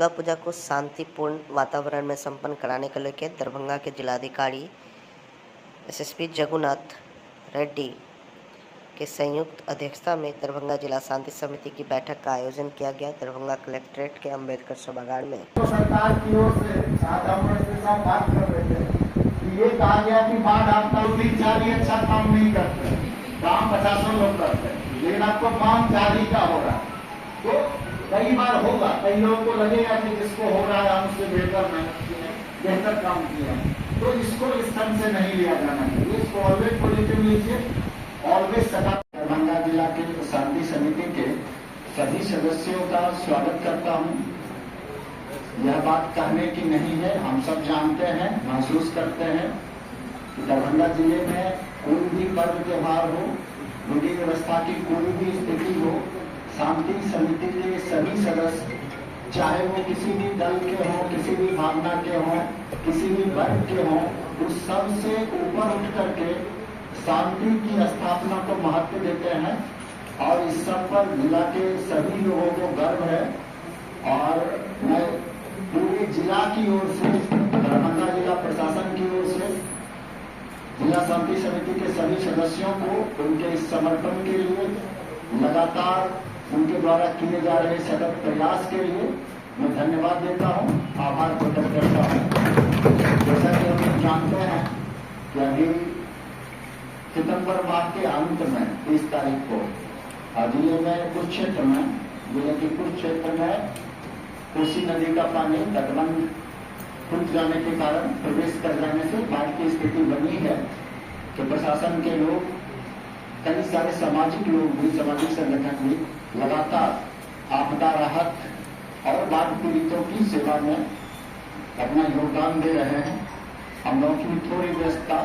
दुर्गा पूजा को शांतिपूर्ण वातावरण में संपन्न कराने को लेकर दरभंगा के जिलाधिकारी एसएसपी जगुनाथ रेड्डी के संयुक्त अध्यक्षता में दरभंगा जिला शांति समिति की बैठक का आयोजन किया गया। दरभंगा कलेक्ट्रेट के अंबेडकर सभागार में सरकार की ओर से बात कर रहे थे कि ये कहा गया कि बाढ़ आपका जारी अच्छा काम नहीं करते, काम 50 लोग करते, लेकिन आपको काम जारी का हो रहा तो कई बार होगा, कई लोगों को लगेगा कि जिसको हो रहा है हमसे बेहतर मेहनत किए, बेहतर काम किया, तो इसको इस ढंग से नहीं लिया जाना चाहिए। इसको ऑलवेज पॉजिटिव लीजिए, ऑलवेज सकारात्मक। दरभंगा जिला के शांति समिति के सभी सदस्यों का स्वागत करता हूँ। यह बात कहने की नहीं है, हम सब जानते हैं, महसूस करते हैं कि दरभंगा जिले में कोई भी पर्व त्योहार हो, विधि व्यवस्था की कोई भी स्थिति हो, शांति समिति के सभी सदस्य, चाहे वो किसी भी दल के हों, किसी भी भावना के हों, किसी भी वर्ग के हों, उस सब से ऊपर उठ करके शांति की स्थापना को महत्व देते हैं और इस सब पर जिला के सभी लोगों को गर्व है। और मैं पूरे जिला की ओर से, दरभंगा जिला प्रशासन की ओर से जिला शांति समिति के सभी सदस्यों को उनके इस समर्पण के लिए, लगातार उनके द्वारा किए जा रहे सतत प्रयास के लिए मैं धन्यवाद देता हूं, आभार प्रकट करता हूं। जैसा कि हम लोग जानते हैं कि अभी सितंबर माह के अंत में 30 तारीख को जिले में कुछ क्षेत्र में, जिले के कुछ क्षेत्र में कोसी नदी का पानी तटबंध टूट जाने के कारण, प्रवेश कर जाने से बाढ़ की स्थिति बनी है कि प्रशासन के लोग, कई सारे सामाजिक लोग भी, सामाजिक संगठन भी लगातार आपदा राहत और बाढ़ पीड़ितों की सेवा में अपना योगदान दे रहे हैं। हम लोगों की थोड़ी व्यस्तता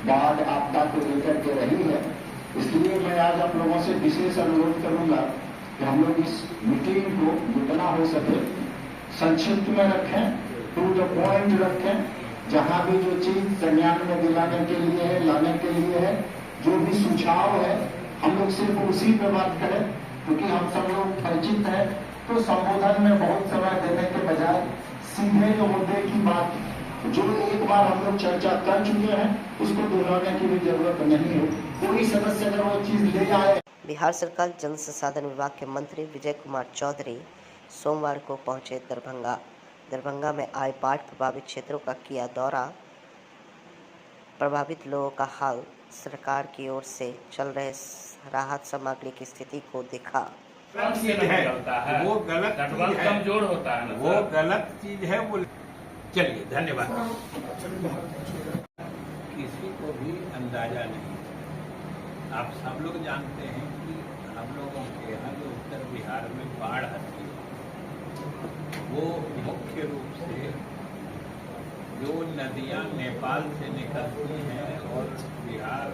बाढ़ आपदा को लेकर के रही है, इसलिए मैं आज आप लोगों से विशेष अनुरोध करूंगा कि हम लोग इस मीटिंग को जितना हो सके संक्षिप्त में रखें, टू द पॉइंट रखें। जहां भी जो चीज संज्ञान में दिलाने के लिए है, लाने के लिए है, जो भी सुझाव है, हम लोग सिर्फ उसी पे बात करें, क्योंकि हम सब लोग परिचित हैं। तो संबोधन में बहुत समय देने के बजाय सीधे जो मुद्दे की बात, जो एक बार हम लोग चर्चा कर चुके हैं, उसको दोहराने की भी जरूरत नहीं है। कोई सदस्य अगर वो चीज ले आए। बिहार सरकार जल संसाधन विभाग के मंत्री विजय कुमार चौधरी सोमवार को पहुंचे दरभंगा में आए बाढ़ प्रभावित क्षेत्रों का किया दौरा। प्रभावित लोगों का हाल, सरकार की ओर से चल रहे राहत सामग्री की स्थिति को देखा। वो गलत कमजोर होता है, वो गलत चीज है। वो चलिए, धन्यवाद। किसी को भी अंदाजा नहीं। आप सब लोग जानते हैं कि हम लोगों के यहाँ जो उत्तर बिहार में बाढ़ आती है, वो मुख्य रूप से जो नदियां नेपाल से निकलती हैं और बिहार,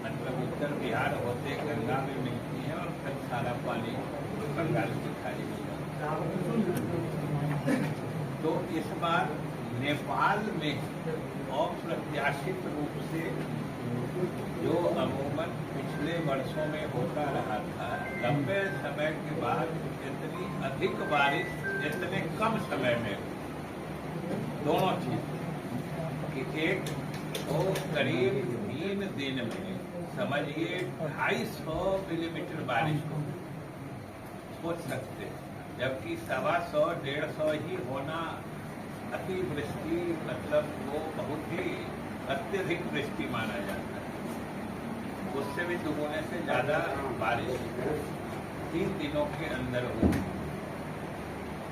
मतलब उत्तर बिहार होते गंगा में मिलती हैं और फिर सारा पानी बंगाल की खाड़ी में जाता है। तो इस बार नेपाल में अप्रत्याशित रूप से जो अमूमन पिछले वर्षों में होता रहा था, लंबे समय के बाद इतनी अधिक बारिश इतने कम समय में, दोनों चीज कि एक तो करीब 3 दिन में समझिए 250 मिलीमीटर बारिश हो सकते हैं, जबकि 125-150 ही होना अतिवृष्टि, मतलब वो बहुत ही अत्यधिक वृष्टि माना जाता है। उससे भी दुगुने से ज्यादा बारिश 3 दिनों के अंदर हो।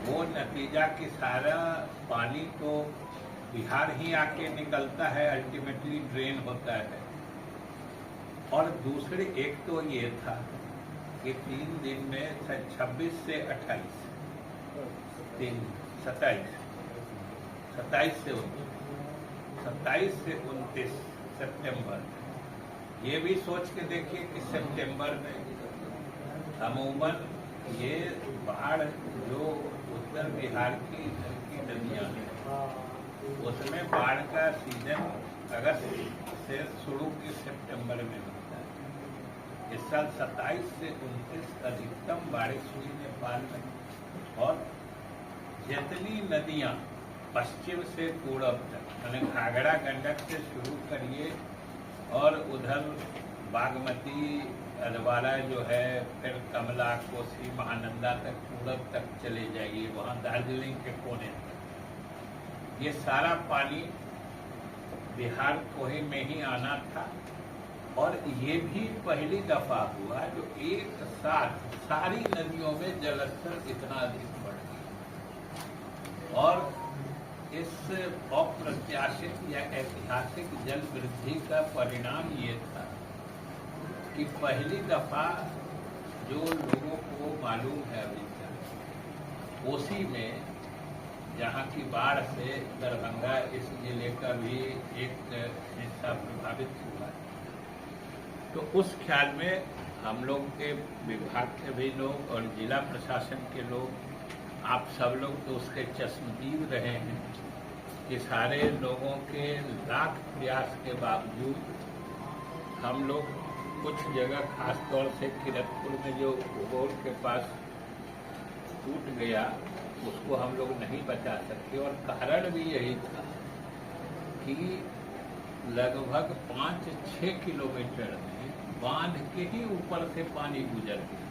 वो नतीजा कि सारा पानी तो बिहार ही आके निकलता है, अल्टीमेटली ड्रेन होता है। और दूसरे एक तो ये था कि 3 दिन में 26 से 28, 27 से 29 सितंबर, ये भी सोच के देखिए कि सितंबर में अमूमन ये बाढ़ जो उत्तर बिहार की नदियां हैं, उसमें बाढ़ का सीजन अगस्त से शुरू के सितंबर में होता है। इस साल 27 से 29 अधिकतम बारिश हुई नेपाल में और जितनी नदियां पश्चिम से पूरब तक, मैंने घाघरा गंडक से शुरू करिए और उधर बागमती अधवारा जो है, फिर कमला, कोसी, महानंदा तक पूरब तक चले जाइए, वहाँ दार्जिलिंग के कोने तक, ये सारा पानी बिहार कोही में ही आना था। और ये भी पहली दफा हुआ जो एक साथ सारी नदियों में जलस्तर इतना अधिक बढ़ गया। और इस अप्रत्याशित या ऐतिहासिक जल वृद्धि का परिणाम ये था कि पहली दफा जो लोगों को मालूम है अभी तक, कोसी में जहाँ की बाढ़ से दरभंगा इस जिले का भी एक हिस्सा प्रभावित हुआ, तो उस ख्याल में हम लोग के विभाग के भी लोग और जिला प्रशासन के लोग, आप सब लोग तो उसके चश्मदीद रहे हैं कि सारे लोगों के लाख प्रयास के बावजूद हम लोग कुछ जगह, खास तौर से किरतपुर में जो भूगोल के पास टूट गया, उसको हम लोग नहीं बचा सके। और कारण भी यही था कि लगभग 5-6 किलोमीटर में बांध के ही ऊपर से पानी गुजर गया।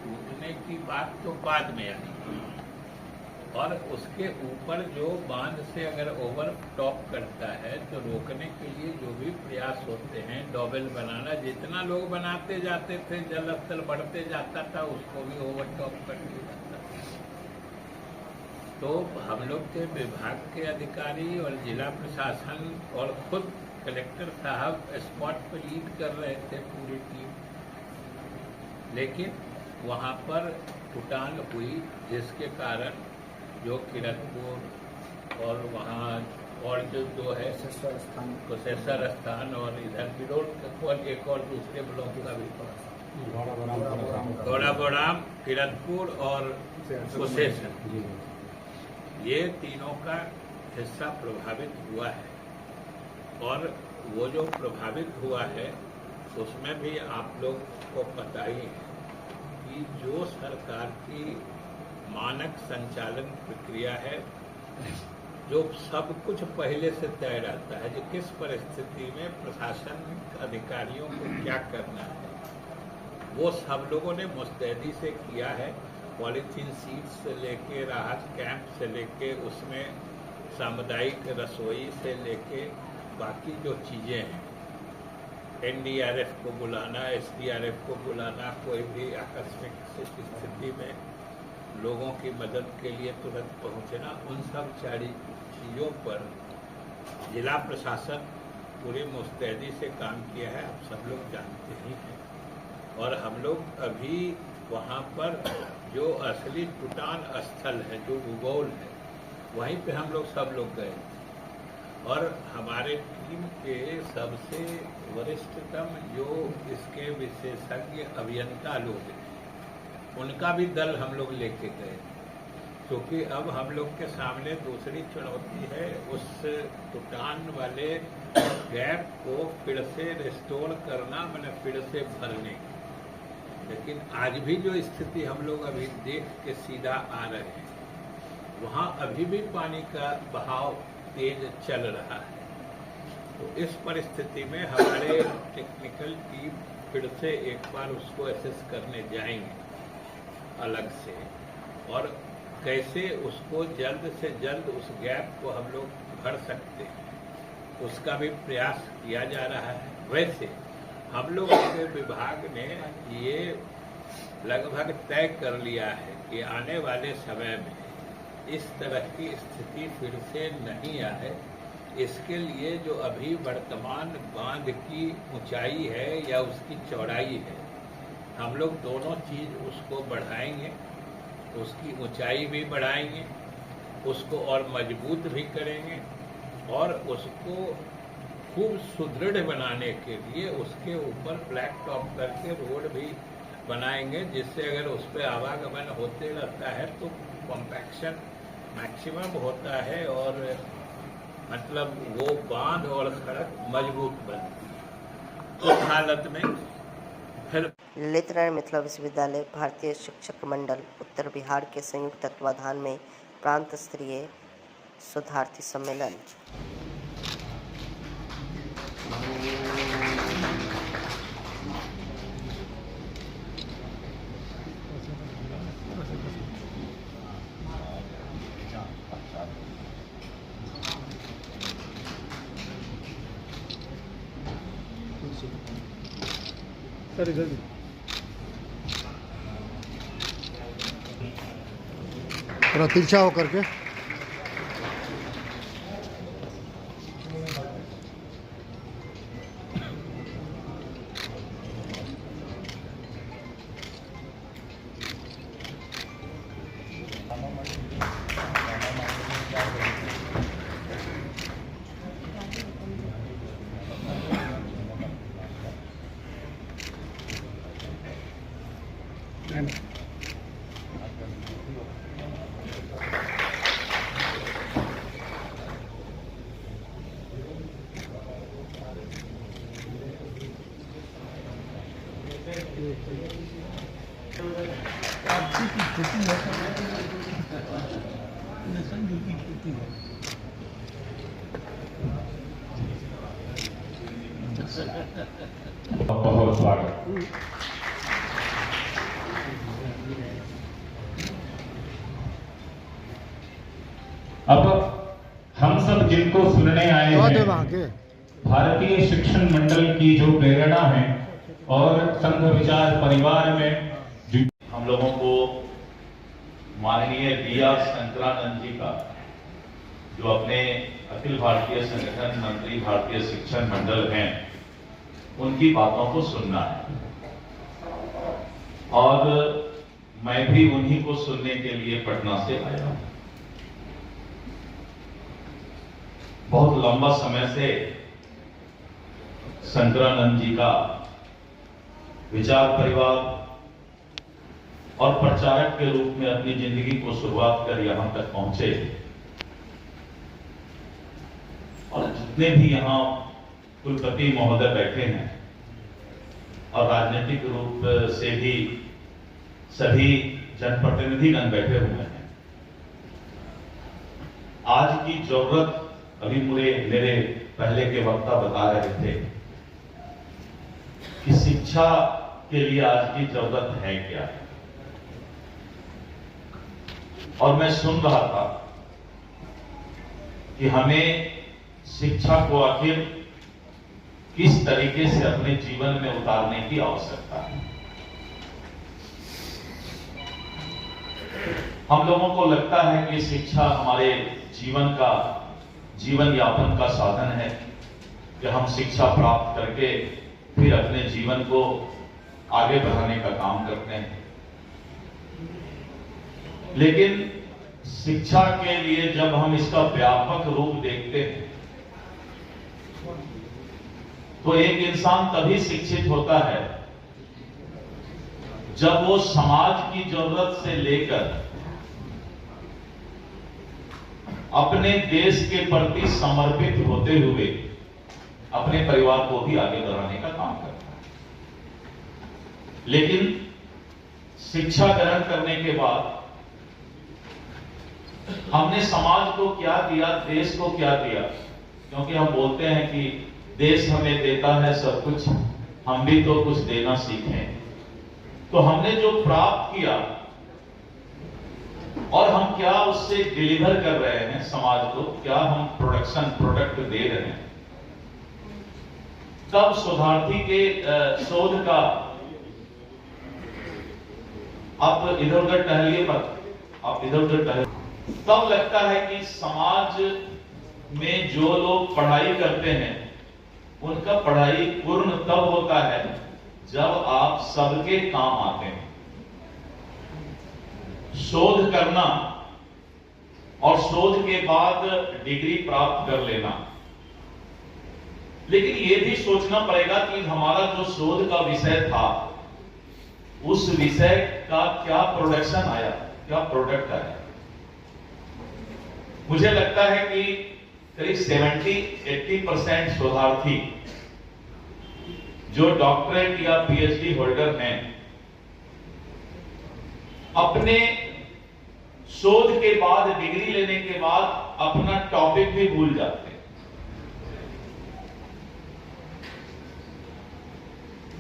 टूटने की बात तो बाद में आई, और उसके ऊपर जो बांध से अगर ओवर टॉप करता है तो रोकने के लिए जो भी प्रयास होते हैं, डॉबल बनाना, जितना लोग बनाते जाते थे जल स्तर बढ़ते जाता था, उसको भी ओवर टॉप कर दिया जाता था। तो हम लोग के विभाग के अधिकारी और जिला प्रशासन और खुद कलेक्टर साहब स्पॉट पर लीड कर रहे थे पूरी टीम, लेकिन वहाँ पर उठान हुई, जिसके कारण जो किरतपुर और वहाँ और जो दो है कुशेश्वर स्थान और इधर बिरोड और एक और दूसरे ब्लॉक का भी, गौड़ाबोराम, किरतपुर और कुशेश्वर, ये तीनों का हिस्सा प्रभावित हुआ है। और वो जो प्रभावित हुआ है उसमें भी आप लोग को पता ही है कि जो सरकार की मानक संचालन प्रक्रिया है, जो सब कुछ पहले से तय रहता है, जो किस परिस्थिति में प्रशासन अधिकारियों को क्या करना है, वो सब लोगों ने मुस्तैदी से किया है। पॉलीथीन सीट से लेके राहत कैंप से लेके उसमें सामुदायिक रसोई से लेके बाकी जो चीज़ें हैं, एनडीआरएफ को बुलाना, एसडीआरएफ को बुलाना, कोई भी आकस्मिक स्थिति में लोगों की मदद के लिए तुरंत पहुंचना, उन सब सारी चीज़ों पर जिला प्रशासन पूरी मुस्तैदी से काम किया है, आप सब लोग जानते ही हैं। और हम लोग अभी वहाँ पर जो असली टुटान स्थल है, जो भूगोल है, वहीं पे हम लोग सब लोग गए और हमारे टीम के सबसे वरिष्ठतम जो इसके विशेषज्ञ अभियंता लोग हैं, उनका भी दल हम लोग लेके गए, क्योंकि अब हम लोग के सामने दूसरी चुनौती है उस टुटान वाले गैप को फिर से रिस्टोर करना, मैंने फिर से भरने। लेकिन आज भी जो स्थिति हम लोग अभी देख के सीधा आ रहे हैं, वहाँ अभी भी पानी का बहाव तेज चल रहा है। तो इस परिस्थिति में हमारे टेक्निकल टीम फिर से एक बार उसको असेस करने जाएंगे अलग से, और कैसे उसको जल्द से जल्द उस गैप को हम लोग भर सकते हैं, उसका भी प्रयास किया जा रहा है। वैसे हम लोग के विभाग ने ये लगभग तय कर लिया है कि आने वाले समय में इस तरह की स्थिति फिर से नहीं आए। इसके लिए जो अभी वर्तमान बांध की ऊंचाई है या उसकी चौड़ाई है, हम लोग दोनों चीज उसको बढ़ाएंगे, उसकी ऊंचाई भी बढ़ाएंगे, उसको और मजबूत भी करेंगे, और उसको खूब सुदृढ़ बनाने के लिए उसके ऊपर ब्लैक टॉप करके रोड भी बनाएंगे, जिससे अगर उस पर आवागमन होते रहता है तो कॉम्पैक्शन मैक्सिमम होता है और मतलब वो बांध और सड़क मजबूत बनती है। उस हालत में फिर ललित नारायण मिथिला विश्वविद्यालय भारतीय शिक्षक मंडल उत्तर बिहार के संयुक्त तत्वाधान में प्रांत स्तरीय शोधार्थी सम्मेलन। थोड़ा तिरछा होकर के बहुत स्वागत। अब हम सब जिनको सुनने आए हैं, भारतीय शिक्षण मंडल की जो प्रेरणा है और संघ विचार परिवार में हम लोगों को माननीय डी.आर. शंकरानंद जी का, जो अपने अखिल भारतीय संगठन मंत्री भारतीय शिक्षण मंडल हैं, उनकी बातों को सुनना है और मैं भी उन्हीं को सुनने के लिए पटना से आया हूं। बहुत लंबा समय से शंकरानंद जी का विचार परिवार और प्रचारक के रूप में अपनी जिंदगी को शुरुआत कर यहां तक पहुंचे और जितने भी यहां कुलपति महोदय बैठे हैं और राजनीतिक रूप से भी सभी जनप्रतिनिधिगण बैठे हुए हैं, आज की जरूरत, अभी मेरे पहले के वक्ता बता रहे थे कि शिक्षा के लिए आज की जरूरत है क्या, और मैं सुन रहा था कि हमें शिक्षा को आखिर किस तरीके से अपने जीवन में उतारने की आवश्यकता है। हम लोगों को लगता है कि शिक्षा हमारे जीवन यापन का साधन है कि हम शिक्षा प्राप्त करके फिर अपने जीवन को आगे बढ़ाने का काम करते हैं, लेकिन शिक्षा के लिए जब हम इसका व्यापक रूप देखते हैं तो एक इंसान तभी शिक्षित होता है जब वो समाज की जरूरत से लेकर अपने देश के प्रति समर्पित होते हुए अपने परिवार को भी आगे बढ़ाने का काम करता है। लेकिन शिक्षा ग्रहण करने के बाद हमने समाज को क्या दिया, देश को क्या दिया, क्योंकि हम बोलते हैं कि देश हमें देता है सब कुछ, हम भी तो कुछ देना सीखें। तो हमने जो प्राप्त किया और हम क्या उससे डिलीवर कर रहे हैं समाज को, क्या हम प्रोडक्ट दे रहे हैं। तब शोधार्थी के शोध का, आप इधर उधर टहलिए मत, आप इधर उधर टहलिए, तब लगता है कि समाज में जो लोग पढ़ाई करते हैं उनका पढ़ाई पूर्ण तब होता है जब आप सबके काम आते हैं। शोध करना और शोध के बाद डिग्री प्राप्त कर लेना, लेकिन यह भी सोचना पड़ेगा कि हमारा जो शोध का विषय था उस विषय का क्या प्रोडक्शन आया, क्या प्रोडक्ट आया। मुझे लगता है कि करीब 70-80% शोधार्थी जो डॉक्टरेट या पीएचडी होल्डर हैं, अपने शोध के बाद, डिग्री लेने के बाद अपना टॉपिक भी भूल जाते हैं।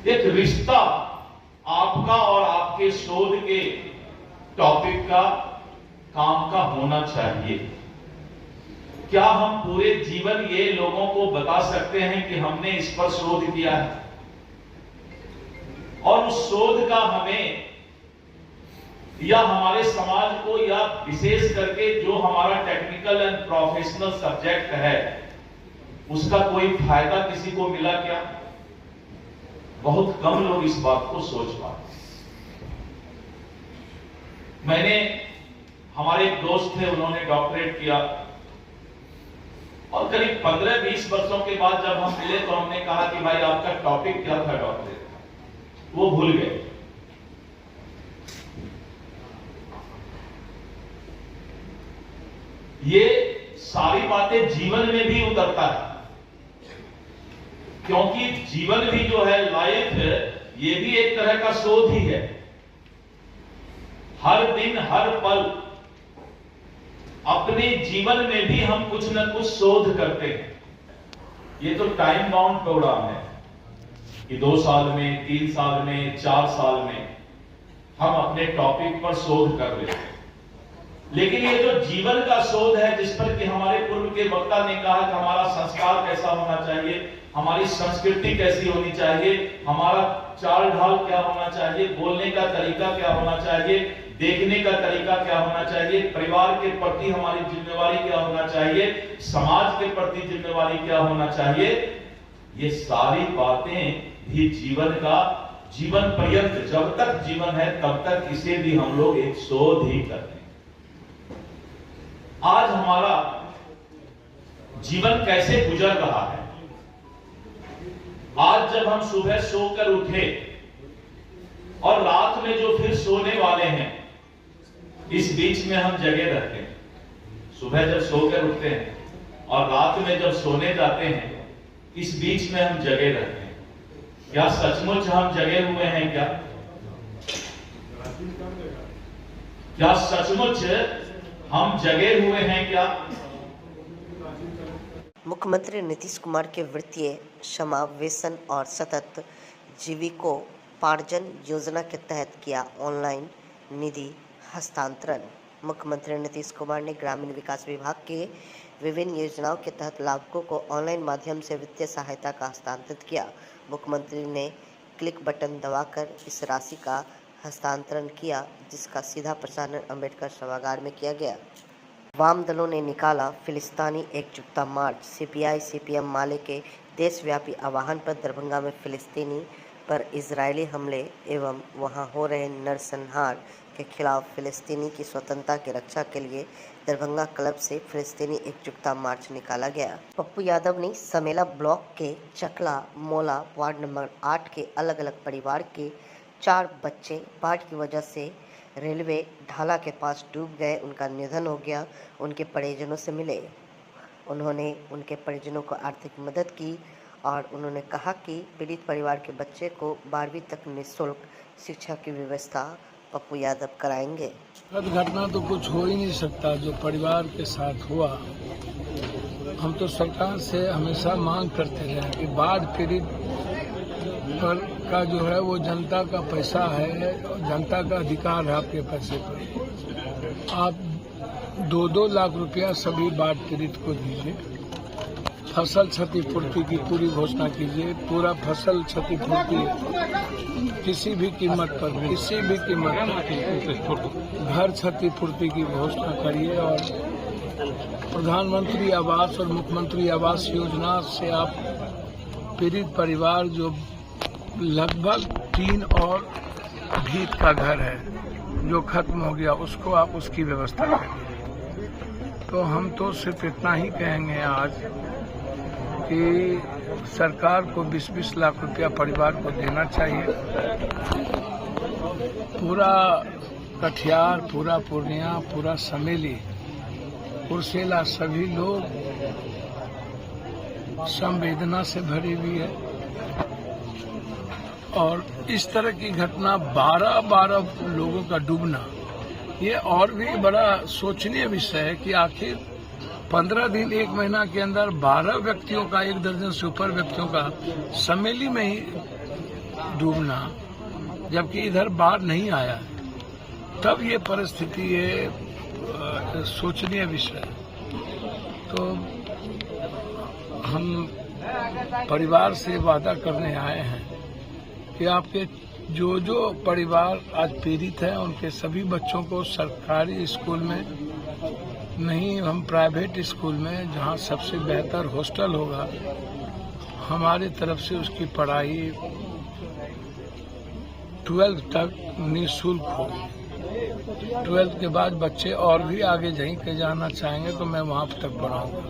एक रिश्ता आपका और आपके शोध के टॉपिक का, काम का होना चाहिए। क्या हम पूरे जीवन ये लोगों को बता सकते हैं कि हमने इस पर शोध किया है, और उस शोध का हमें या हमारे समाज को, या विशेष करके जो हमारा टेक्निकल एंड प्रोफेशनल सब्जेक्ट है, उसका कोई फायदा किसी को मिला क्या? बहुत कम लोग इस बात को सोच पाते। मैंने, हमारे एक दोस्त थे, उन्होंने डॉक्टरेट किया, और करीब 15-20 वर्षों के बाद जब हम मिले तो हमने कहा कि भाई आपका टॉपिक क्या था डॉक्टरेट? वो भूल गए। ये सारी बातें जीवन में भी उतरता है, क्योंकि जीवन भी जो है, लाइफ, ये भी एक तरह का शोध ही है। हर दिन, हर पल, अपने जीवन में भी हम कुछ न कुछ शोध करते हैं। ये तो टाइम बाउंड प्रोग्राम है कि 2 साल में, 3 साल में, 4 साल में हम अपने टॉपिक पर शोध कर लेते हैं। लेकिन ये जो जीवन का शोध है, जिस पर कि हमारे पूर्व के वक्ता ने कहा कि हमारा संस्कार कैसा होना चाहिए, हमारी संस्कृति कैसी होनी चाहिए, हमारा चाल ढाल क्या होना चाहिए, बोलने का तरीका क्या होना चाहिए, देखने का तरीका क्या होना चाहिए, परिवार के प्रति हमारी जिम्मेवारी क्या होना चाहिए, समाज के प्रति जिम्मेवारी क्या होना चाहिए, ये सारी बातें भी जीवन का, जीवन पर्यंत, जब तक जीवन है तब तक इसे भी हम लोग एक शोध ही करते हैं। आज हमारा जीवन कैसे गुजर रहा है? आज जब हम सुबह सोकर उठे और रात में जो फिर सोने वाले हैं, इस बीच में हम जगे रहते हैं। सुबह जब सोकर उठते हैं और रात में जब सोने जाते हैं, इस बीच में हम जगे रहते हैं। क्या सचमुच हम जगे हुए हैं? क्या सचमुच हम जगे हुए हैं क्या? मुख्यमंत्री नीतीश कुमार के वित्तीय समावेशन और सतत जीविकोपार्जन योजना के तहत किया ऑनलाइन निधि हस्तांतरण। मुख्यमंत्री नीतीश कुमार ने ग्रामीण विकास विभाग के विभिन्न योजनाओं के तहत लाभुकों को ऑनलाइन माध्यम से वित्तीय सहायता का हस्तांतरित किया। मुख्यमंत्री ने क्लिक बटन दबाकर इस राशि का हस्तांतरण किया, जिसका सीधा प्रसारण अंबेडकर सभागार में किया गया। वाम दलों ने निकाला फिलिस्तीनी एकजुटता मार्च। सीपीआई सीपीएम माले के देशव्यापी आह्वान पर दरभंगा में फिलिस्तीनी पर इजरायली हमले एवं वहां हो रहे नरसंहार के खिलाफ फिलिस्तीनी की स्वतंत्रता की रक्षा के लिए दरभंगा क्लब से फिलिस्तीनी एकजुटता मार्च निकाला गया। पप्पू यादव ने समेला ब्लॉक के चकला मोला वार्ड नंबर 8 के अलग अलग परिवार के 4 बच्चे बाढ़ की वजह से रेलवे ढाला के पास डूब गए, उनका निधन हो गया, उनके परिजनों से मिले। उन्होंने उनके परिजनों को आर्थिक मदद की और उन्होंने कहा कि पीड़ित परिवार के बच्चे को 12वीं तक निःशुल्क शिक्षा की व्यवस्था पप्पू यादव कराएंगे। घटना तो कुछ हो ही नहीं सकता जो परिवार के साथ हुआ। हम तो सरकार से हमेशा मांग करते रहे कि बाढ़ पीड़ित पर का जो है वो जनता का पैसा है, जनता का अधिकार है आपके पैसे पर। आप 2-2 लाख रुपया सभी बाढ़ पीड़ित को दीजिए। फसल क्षतिपूर्ति की पूरी घोषणा कीजिए। पूरा फसल क्षतिपूर्ति किसी भी कीमत पर, किसी भी कीमत पर घर क्षतिपूर्ति की घोषणा करिए। और प्रधानमंत्री आवास और मुख्यमंत्री आवास योजना से आप पीड़ित परिवार जो लगभग 3 और भीत का घर है जो खत्म हो गया, उसको आप उसकी व्यवस्था करिए। तो हम तो सिर्फ इतना ही कहेंगे आज कि सरकार को 20-20 लाख रुपया परिवार को देना चाहिए। पूरा कटिहार, पूरा पूर्णिया, पूरा समेली, कुर्सेला सभी लोग संवेदना से भरी हुई है। और इस तरह की घटना 12 लोगों का डूबना, ये और भी बड़ा सोचनीय विषय है कि आखिर 15 दिन 1 महीना के अंदर 12 व्यक्तियों का, 1 दर्जन से ऊपर व्यक्तियों का समेली में ही डूबना, जबकि इधर बाढ़ नहीं आया है। तब ये परिस्थिति ये सोचनीय विषय है। तो हम परिवार से वादा करने आए हैं कि आपके जो परिवार आज पीड़ित हैं उनके सभी बच्चों को सरकारी स्कूल में नहीं, हम प्राइवेट स्कूल में, जहां सबसे बेहतर हॉस्टल होगा, हमारी तरफ से उसकी पढ़ाई 12th तक निःशुल्क होगी। 12th के बाद बच्चे और भी आगे कहीं के जाना चाहेंगे तो मैं वहां तक पढ़ाऊंगा।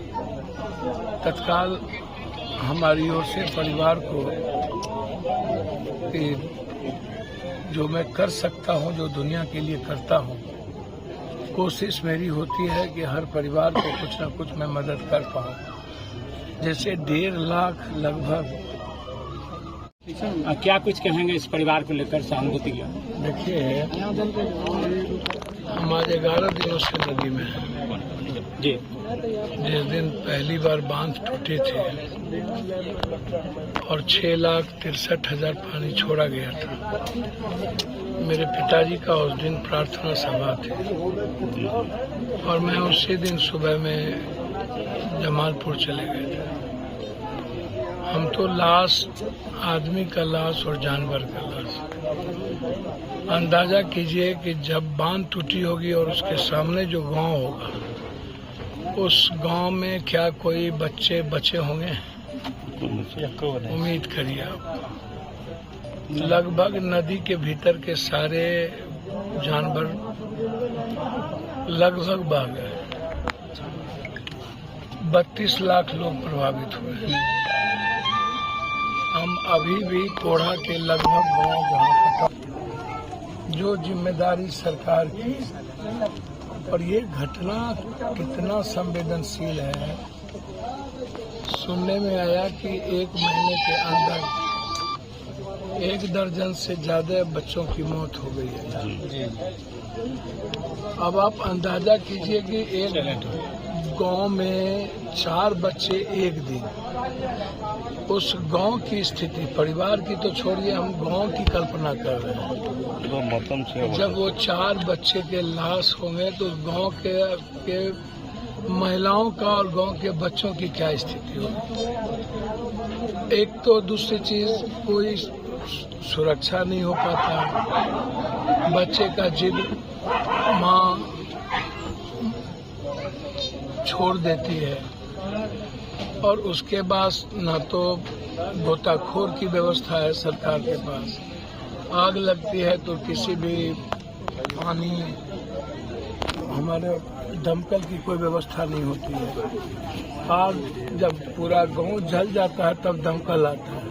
तत्काल हमारी ओर से परिवार को कि जो मैं कर सकता हूं, जो दुनिया के लिए करता हूं, कोशिश मेरी होती है कि हर परिवार को कुछ न कुछ मैं मदद कर पाऊं। जैसे 1.5 लाख लगभग। क्या कुछ कहेंगे इस परिवार को लेकर सहानुभूति की? देखिए, हम आज 11 दिनों से नदी में हैं जी। जिस दिन पहली बार बांध टूटे थे और 6,63,000 पानी छोड़ा गया था, मेरे पिताजी का उस दिन प्रार्थना सभा थी और मैं उसी दिन सुबह में जमालपुर चले गए थे। हम तो लाश, आदमी का लाश और जानवर का लाश, अंदाजा कीजिए कि जब बांध टूटी होगी और उसके सामने जो गांव होगा, उस गांव में क्या कोई बच्चे बचे होंगे? उम्मीद करिए आप। लगभग नदी के भीतर के सारे जानवर लगभग बह गए। 32 लाख लोग प्रभावित हुए। हम अभी भी कोढ़ा के लगभग गाँव जहाँ जो जिम्मेदारी सरकार की, और ये घटना कितना संवेदनशील है। सुनने में आया कि 1 महीने के अंदर 1 दर्जन से ज्यादा बच्चों की मौत हो गई है। अब आप अंदाजा कीजिए कि एक गांव में 4 बच्चे एक दिन, उस गांव की स्थिति, परिवार की तो छोड़िए, हम गांव की कल्पना कर रहे हैं। जब वो 4 बच्चे के लाश होंगे तो गांव के महिलाओं का और गांव के बच्चों की क्या स्थिति होगी। एक तो दूसरी चीज, कोई सुरक्षा नहीं हो पाता। बच्चे का जिद माँ छोड़ देती है और उसके बाद न तो गोताखोर की व्यवस्था है सरकार के पास, आग लगती है तो किसी भी पानी, हमारे दमकल की कोई व्यवस्था नहीं होती है। आग जब पूरा गांव जल जाता है तब दमकल आता है।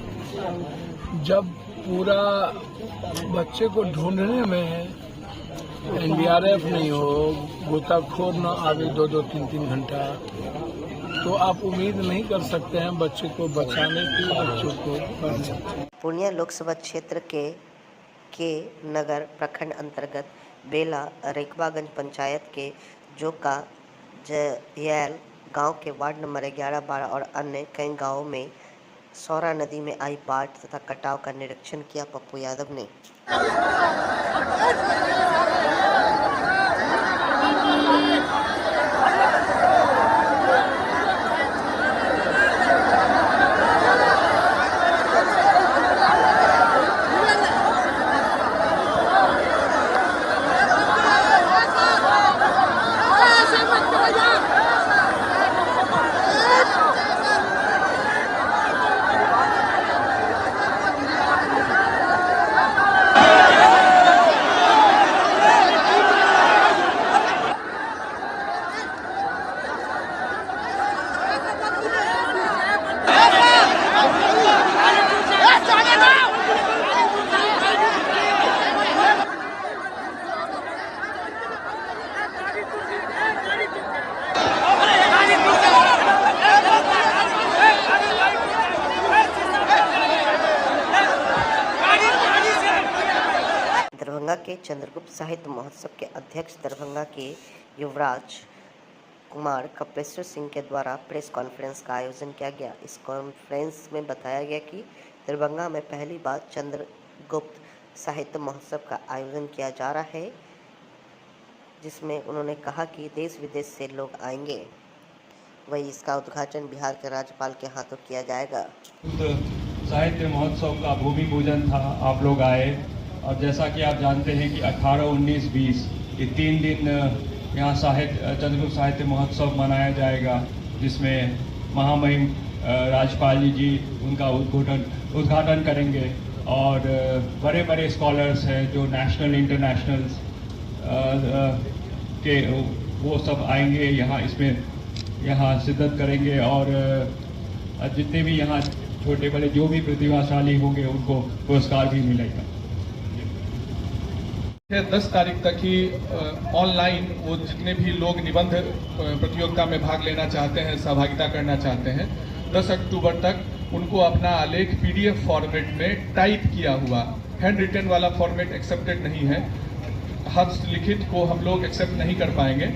जब पूरा बच्चे को ढूंढने में NDRF नहीं हो, गोताखोर न आगे 2-2, 3-3 घंटा, तो आप उम्मीद नहीं कर सकते हैं बच्चे को बचाने की, बच्चों को। पूर्णिया लोकसभा क्षेत्र के नगर प्रखंड अंतर्गत बेला रेखवागंज पंचायत के जोका जयल गांव के वार्ड नंबर 11, 12 और अन्य कई गांवों में सौरा नदी में आई बाढ़ तथा कटाव का निरीक्षण किया पप्पू यादव ने। के चंद्रगुप्त साहित्य महोत्सव के अध्यक्ष दरभंगा के युवराज कुमार कपिलेश्वर सिंह के द्वारा प्रेस कॉन्फ्रेंस का आयोजन किया गया। इस कॉन्फ्रेंस में बताया गया कि दरभंगा में पहली बार चंद्रगुप्त साहित्य महोत्सव का आयोजन किया जा रहा है, जिसमें उन्होंने कहा कि देश विदेश से लोग आएंगे। वही इसका उद्घाटन बिहार के राज्यपाल के हाथों किया जाएगा। साहित्य महोत्सव का भूमि पूजन था, आप लोग आए और जैसा कि आप जानते हैं कि 18, 19, 20 ये 3 दिन यहाँ चंद्रगुप्त साहित्य महोत्सव मनाया जाएगा, जिसमें महामहिम राज्यपाल जी उनका उद्घाटन करेंगे और बड़े बड़े स्कॉलर्स हैं जो नेशनल इंटरनेशनल के वो सब आएंगे यहाँ शिरकत करेंगे और जितने भी यहाँ छोटे बड़े जो भी प्रतिभाशाली होंगे उनको पुरस्कार भी मिलेगा। 10 तारीख तक ही ऑनलाइन वो जितने भी लोग निबंध प्रतियोगिता में भाग लेना चाहते हैं, सहभागिता करना चाहते हैं, 10 अक्टूबर तक उनको अपना आलेख PDF फॉर्मेट में टाइप किया हुआ, हैंड रिटन वाला फॉर्मेट एक्सेप्टेड नहीं है, हस्तलिखित को हम लोग एक्सेप्ट नहीं कर पाएंगे।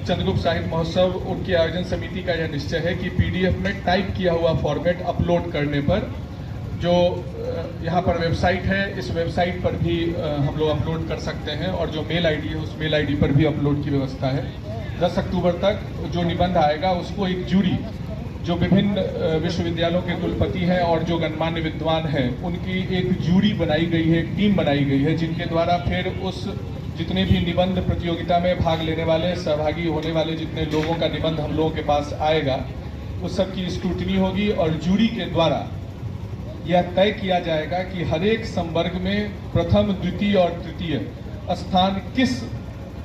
चंद्रगुप्त साहित्य महोत्सव उनकी आयोजन समिति का यह निश्चय है कि PDF में टाइप किया हुआ फॉर्मेट अपलोड करने पर जो यहाँ पर वेबसाइट है, इस वेबसाइट पर भी हम लोग अपलोड कर सकते हैं और जो मेल आईडी है उस मेल आईडी पर भी अपलोड की व्यवस्था है। 10 अक्टूबर तक जो निबंध आएगा उसको एक जूरी, जो विभिन्न विश्वविद्यालयों के कुलपति हैं और जो गणमान्य विद्वान हैं, उनकी एक जूरी बनाई गई है, एक टीम बनाई गई है, जिनके द्वारा फिर उस जितने भी निबंध प्रतियोगिता में भाग लेने वाले, सहभागी होने वाले जितने लोगों का निबंध हम लोगों के पास आएगा, उस सब की स्क्रूटनी होगी और जूरी के द्वारा यह तय किया जाएगा कि हर एक संवर्ग में प्रथम, द्वितीय और तृतीय स्थान किस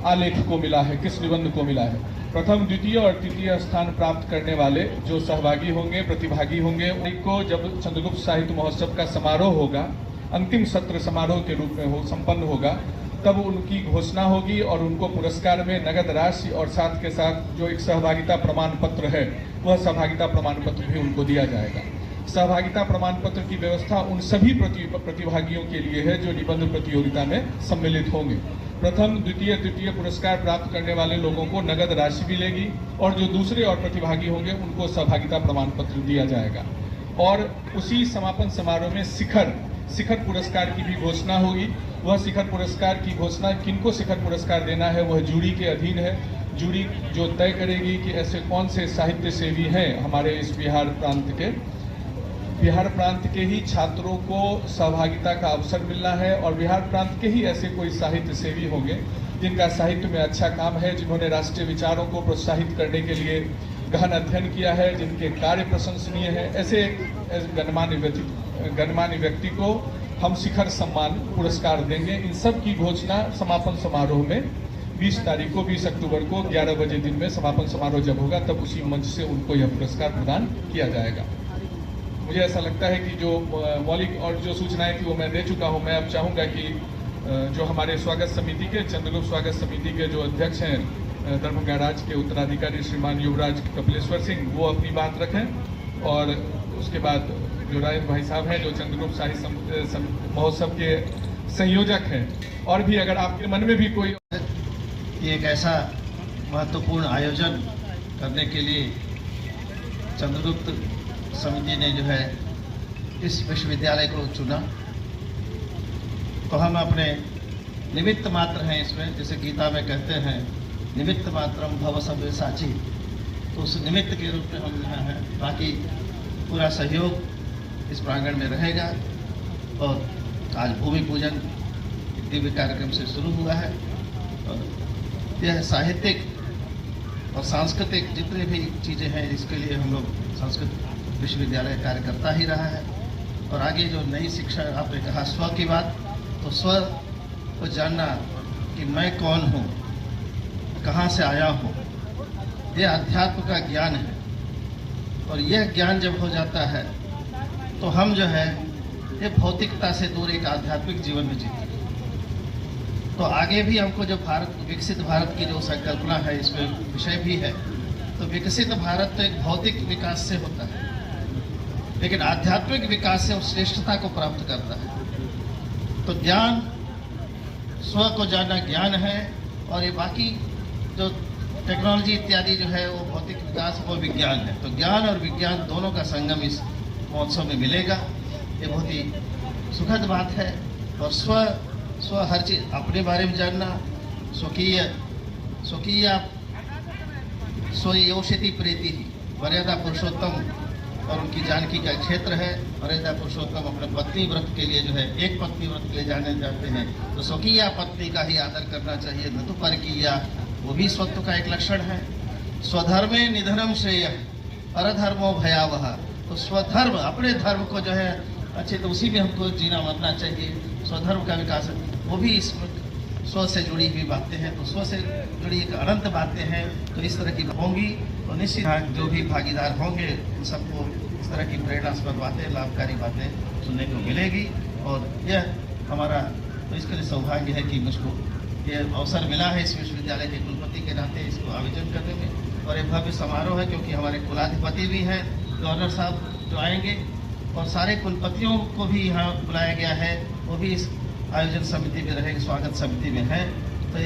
आलेख को मिला है, किस निबंध को मिला है। प्रथम, द्वितीय और तृतीय स्थान प्राप्त करने वाले जो सहभागी होंगे, प्रतिभागी होंगे, उनको जब चंद्रगुप्त साहित्य महोत्सव का समारोह होगा, अंतिम सत्र समारोह के रूप में संपन्न होगा, तब उनकी घोषणा होगी और उनको पुरस्कार में नगद राशि और साथ के साथ जो एक सहभागिता प्रमाण पत्र है, वह सहभागिता प्रमाण पत्र भी उनको दिया जाएगा। सहभागिता प्रमाण पत्र की व्यवस्था उन सभी प्रतिभागियों के लिए है जो निबंध प्रतियोगिता में सम्मिलित होंगे। प्रथम, द्वितीय, तृतीय पुरस्कार प्राप्त करने वाले लोगों को नगद राशि मिलेगी और जो दूसरे और प्रतिभागी होंगे उनको सहभागिता प्रमाण पत्र दिया जाएगा। और उसी समापन समारोह में शिखर पुरस्कार की भी घोषणा होगी। वह शिखर पुरस्कार की घोषणा किनको शिखर पुरस्कार देना है वह जूरी के अधीन है। जूरी जो तय करेगी कि ऐसे कौन से साहित्य सेवी हैं हमारे इस बिहार प्रांत के ही छात्रों को सहभागिता का अवसर मिलना है और बिहार प्रांत के ही ऐसे कोई साहित्य सेवी होंगे जिनका साहित्य में अच्छा काम है, जिन्होंने राष्ट्रीय विचारों को प्रोत्साहित करने के लिए गहन अध्ययन किया है, जिनके कार्य प्रशंसनीय है, ऐसे गणमान्य व्यक्ति को हम शिखर सम्मान पुरस्कार देंगे। इन सब की घोषणा समापन समारोह में 20 तारीख को, 20 अक्टूबर को 11 बजे दिन में समापन समारोह जब होगा तब उसी मंच से उनको यह पुरस्कार प्रदान किया जाएगा। मुझे ऐसा लगता है कि जो मौलिक और जो सूचनाएं थी वो मैं दे चुका हूं। मैं अब चाहूँगा कि जो हमारे स्वागत समिति के, चंद्रगुप्त स्वागत समिति के जो अध्यक्ष हैं दरभंगा राज्य के उत्तराधिकारी श्रीमान युवराज कपिलेश्वर सिंह, वो अपनी बात रखें और उसके बाद जो राजेंद्र भाई साहब हैं जो चंद्रगुप्त साहित्य महोत्सव के संयोजक हैं, और भी अगर आपके मन में भी कोई एक ऐसा महत्वपूर्ण आयोजन करने के लिए चंद्रगुप्त समिति ने जो है इस विश्वविद्यालय को चुना, तो हम अपने निमित्त मात्र हैं इसमें। जैसे गीता में कहते हैं निमित्त मात्रम भव सव्यसाची, तो उस निमित्त के रूप में हम यहाँ हैं। बाकी पूरा सहयोग इस प्रांगण में रहेगा। और आज भूमि पूजन दिव्य कार्यक्रम से शुरू हुआ है और यह साहित्यिक और सांस्कृतिक जितने भी चीज़ें हैं इसके लिए हम लोग संस्कृत विश्वविद्यालय कार्य करता ही रहा है। और आगे जो नई शिक्षा, आपने कहा स्व की बात, तो स्व को जानना कि मैं कौन हूँ, कहाँ से आया हूँ, यह अध्यात्म का ज्ञान है। और यह ज्ञान जब हो जाता है तो हम जो है ये भौतिकता से दूर एक आध्यात्मिक जीवन में जीते हैं। तो आगे भी हमको जो विकसित भारत की जो संकल्पना है, इसमें विषय भी है, तो विकसित भारत तो एक भौतिक विकास से होता है, लेकिन आध्यात्मिक विकास से उस श्रेष्ठता को प्राप्त करता है। तो ज्ञान स्व को जानना ज्ञान है, और ये बाकी जो टेक्नोलॉजी इत्यादि जो है वो भौतिक विकास वो विज्ञान है। तो ज्ञान और विज्ञान दोनों का संगम इस महोत्सव में मिलेगा। ये बहुत ही सुखद बात है। और स्व हर चीज अपने बारे में जानना, स्वकीय स्वयोषिति प्रीति ही मर्यादा पुरुषोत्तम, और उनकी जानकी का क्षेत्र है। मर्यादा पुरुषोत्तम अपने पत्नी व्रत के लिए जो है एक पत्नी व्रत के लिए जाने जाते हैं, तो स्वकीय पत्नी का ही आदर करना चाहिए, न तो परकीया, वो भी स्वत्व का एक लक्षण है। स्वधर्मे निधनम श्रेय परधर्मो भयावह। तो स्वधर्म, अपने धर्म को जो है अच्छे, तो उसी में हमको जीना मरना चाहिए। स्वधर्म का विकास, वो भी इसमें स्व से जुड़ी हुई बातें हैं। तो स्व से जुड़ी एक अनंत बातें हैं, तो इस तरह की होंगी। तो निश्चित जो भी भागीदार होंगे उन सबको इस तरह की प्रेरणास्पद बातें, लाभकारी बातें सुनने को मिलेगी। और यह हमारा तो इसके लिए सौभाग्य है कि मुझको ये अवसर मिला है इस विश्वविद्यालय के कुलपति के नाते इसको आयोजन करने में। और एक भव्य समारोह है, क्योंकि हमारे कुलाधिपति भी हैं, गवर्नर साहब जो आएंगे, और सारे कुलपतियों को भी यहाँ बुलाया गया है, वो भी इस आयोजन समिति में रहेंगे, स्वागत समिति में है। तो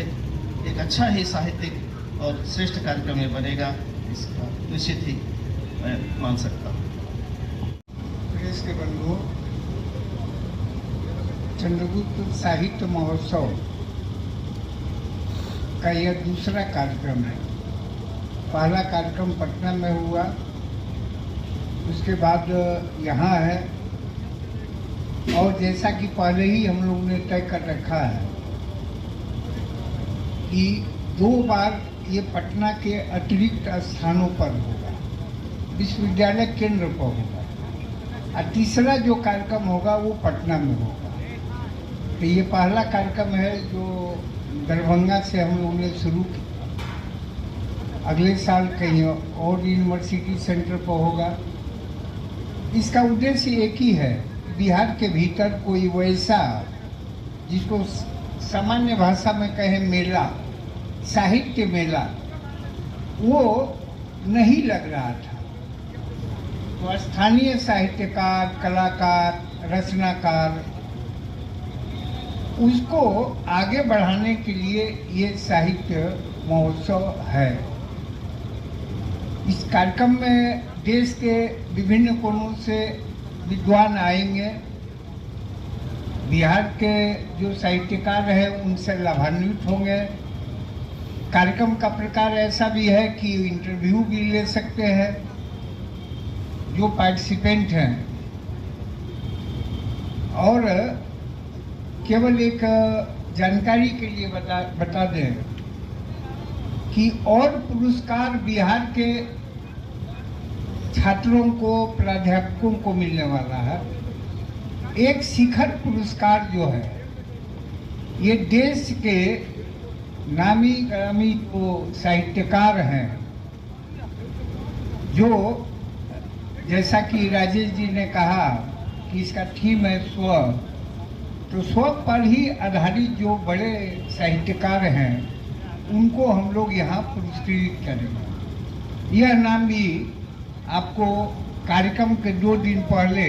एक अच्छा ही साहित्यिक और श्रेष्ठ कार्यक्रम में बनेगा, इसका निश्चित ही मैं मान सकता हूँ। प्रेस के बंधुओं, चंद्रगुप्त साहित्य महोत्सव का यह दूसरा कार्यक्रम है। पहला कार्यक्रम पटना में हुआ, उसके बाद यहाँ है, और जैसा कि पहले ही हम लोग ने तय कर रखा है कि 2 बार ये पटना के अतिरिक्त स्थानों पर होगा, विश्वविद्यालय केंद्र पर होगा, और तीसरा जो कार्यक्रम होगा वो पटना में होगा। तो ये पहला कार्यक्रम है जो दरभंगा से हम लोगों ने शुरू किया। अगले साल कहीं और यूनिवर्सिटी सेंटर पर होगा। इसका उद्देश्य एक ही है, बिहार के भीतर कोई वैसा, जिसको सामान्य भाषा में कहें मेला, साहित्य मेला, वो नहीं लग रहा था। तो स्थानीय साहित्यकार, कलाकार, रचनाकार, उसको आगे बढ़ाने के लिए ये साहित्य महोत्सव है। इस कार्यक्रम में देश के विभिन्न कोनों से विद्वान आएंगे। बिहार के जो साहित्यकार हैं उनसे लाभान्वित होंगे। कार्यक्रम का प्रकार ऐसा भी है कि इंटरव्यू भी ले सकते हैं जो पार्टिसिपेंट हैं। और केवल एक जानकारी के लिए बता दें कि और पुरस्कार बिहार के छात्रों को, प्राध्यापकों को मिलने वाला है। एक शिखर पुरस्कार जो है, ये देश के नामी गामी जो साहित्यकार हैं, जो जैसा कि राजेश जी ने कहा कि इसका थीम है स्व, तो स्व पर ही आधारित जो बड़े साहित्यकार हैं उनको हम लोग यहाँ पुरस्कृत करेंगे। यह नाम भी आपको कार्यक्रम के 2 दिन पहले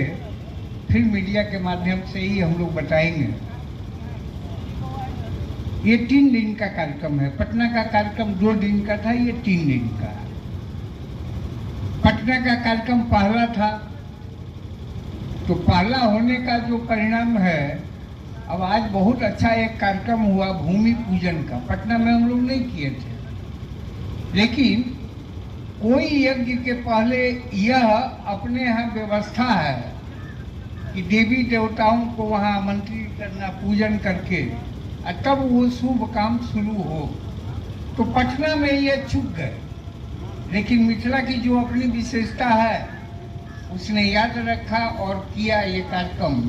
फिर मीडिया के माध्यम से ही हम लोग बताएंगे। ये 3 दिन का कार्यक्रम है। पटना का कार्यक्रम 2 दिन का था, ये 3 दिन का। पटना का कार्यक्रम पहला था, तो पहला होने का जो परिणाम है, अब आज बहुत अच्छा एक कार्यक्रम हुआ भूमि पूजन का। पटना में हम लोग नहीं किए थे, लेकिन कोई यज्ञ के पहले यह अपने यहाँ व्यवस्था है कि देवी देवताओं को वहाँ आमंत्रित करना, पूजन करके, और तब वो शुभ काम शुरू हो। तो पटना में ये चूक गए, लेकिन मिथिला की जो अपनी विशेषता है उसने याद रखा और किया ये कार्यक्रम।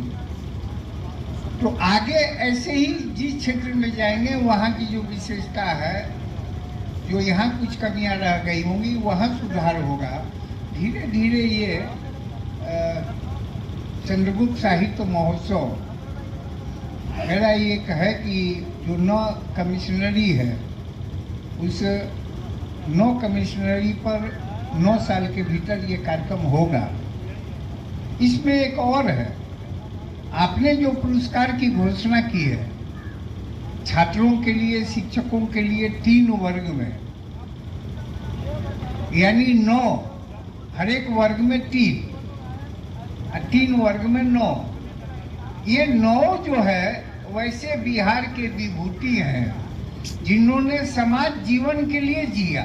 तो आगे ऐसे ही जिस क्षेत्र में जाएंगे वहाँ की जो विशेषता है, जो यहाँ कुछ कमियां रह गई होंगी, वहाँ सुधार होगा। धीरे धीरे ये चंद्रगुप्त साहित्य महोत्सव, मेरा ये है कि जो 9 कमिश्नरी है, उस 9 कमिश्नरी पर 9 साल के भीतर ये कार्यक्रम होगा। इसमें एक और है, आपने जो पुरस्कार की घोषणा की है छात्रों के लिए, शिक्षकों के लिए 3 वर्ग में, यानी 9, हर एक वर्ग में 3 और 3 वर्ग में 9। ये 9 जो है वैसे बिहार के विभूति हैं जिन्होंने समाज जीवन के लिए जिया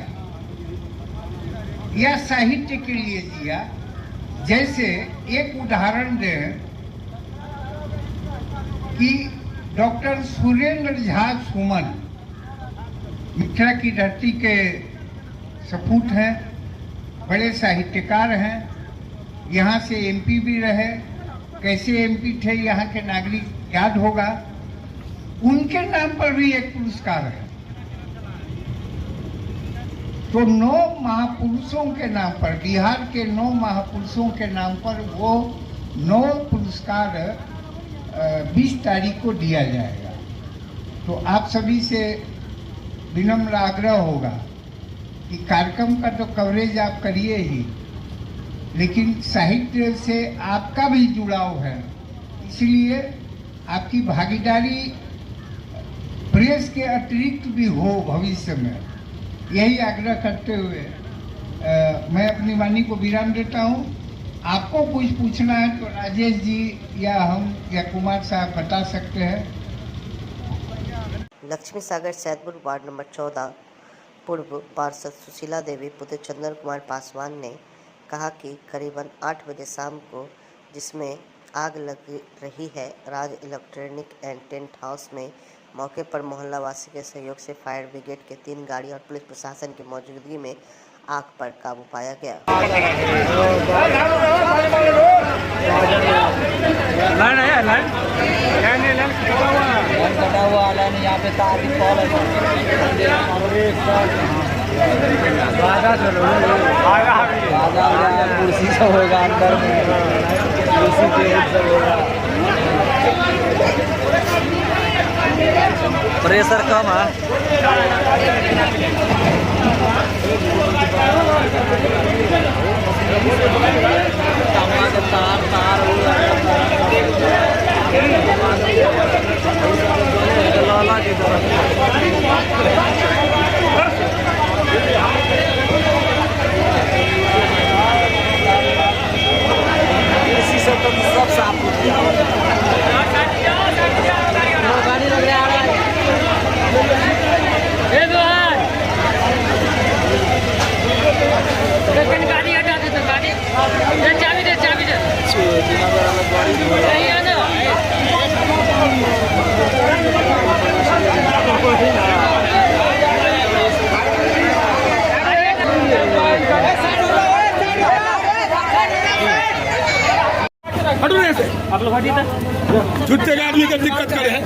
या साहित्य के लिए जिया। जैसे एक उदाहरण दें कि डॉक्टर सुरेंद्र झा सुमन मिथिला की धरती के सपूत हैं, बड़े साहित्यकार हैं, यहाँ से एमपी भी रहे। कैसे एमपी थे यहाँ के नागरिक याद होगा। उनके नाम पर भी एक पुरस्कार है। तो 9 महापुरुषों के नाम पर, बिहार के 9 महापुरुषों के नाम पर वो 9 पुरस्कार 20 तारीख को दिया जाएगा। तो आप सभी से विनम्र आग्रह होगा कि कार्यक्रम का तो कवरेज आप करिए ही, लेकिन साहित्य से आपका भी जुड़ाव है, इसलिए आपकी भागीदारी प्रेस के अतिरिक्त भी हो भविष्य में। यही आग्रह करते हुए मैं अपनी वाणी को विराम देता हूँ। आपको कुछ पूछना है तो राजेश जी या हम या कुमार साहब बता सकते हैं। लक्ष्मी सागर सैदपुर वार्ड नंबर 14 पूर्व पार्षद सुशीला देवी पुत्र चंदन कुमार पासवान ने कहा कि करीबन 8 बजे शाम को जिसमें आग लग रही है राज इलेक्ट्रॉनिक एंड टेंट हाउस में, मौके पर मोहल्ला वासी के सहयोग से फायर ब्रिगेड के 3 गाड़ी और पुलिस प्रशासन की मौजूदगी में आग पर काबू पाया गया। कुर्सी सब होगा अंदर में, कुर्सी टेबल सब होगा, प्रेशर कम है। इसी सब साफ हो गया। गाड़ी लग रहा है गाड़ी हटा दे तो गाड़ी चाबी दे आप लोग हटिए झूठे आदमी का दिक्कत करे हैं।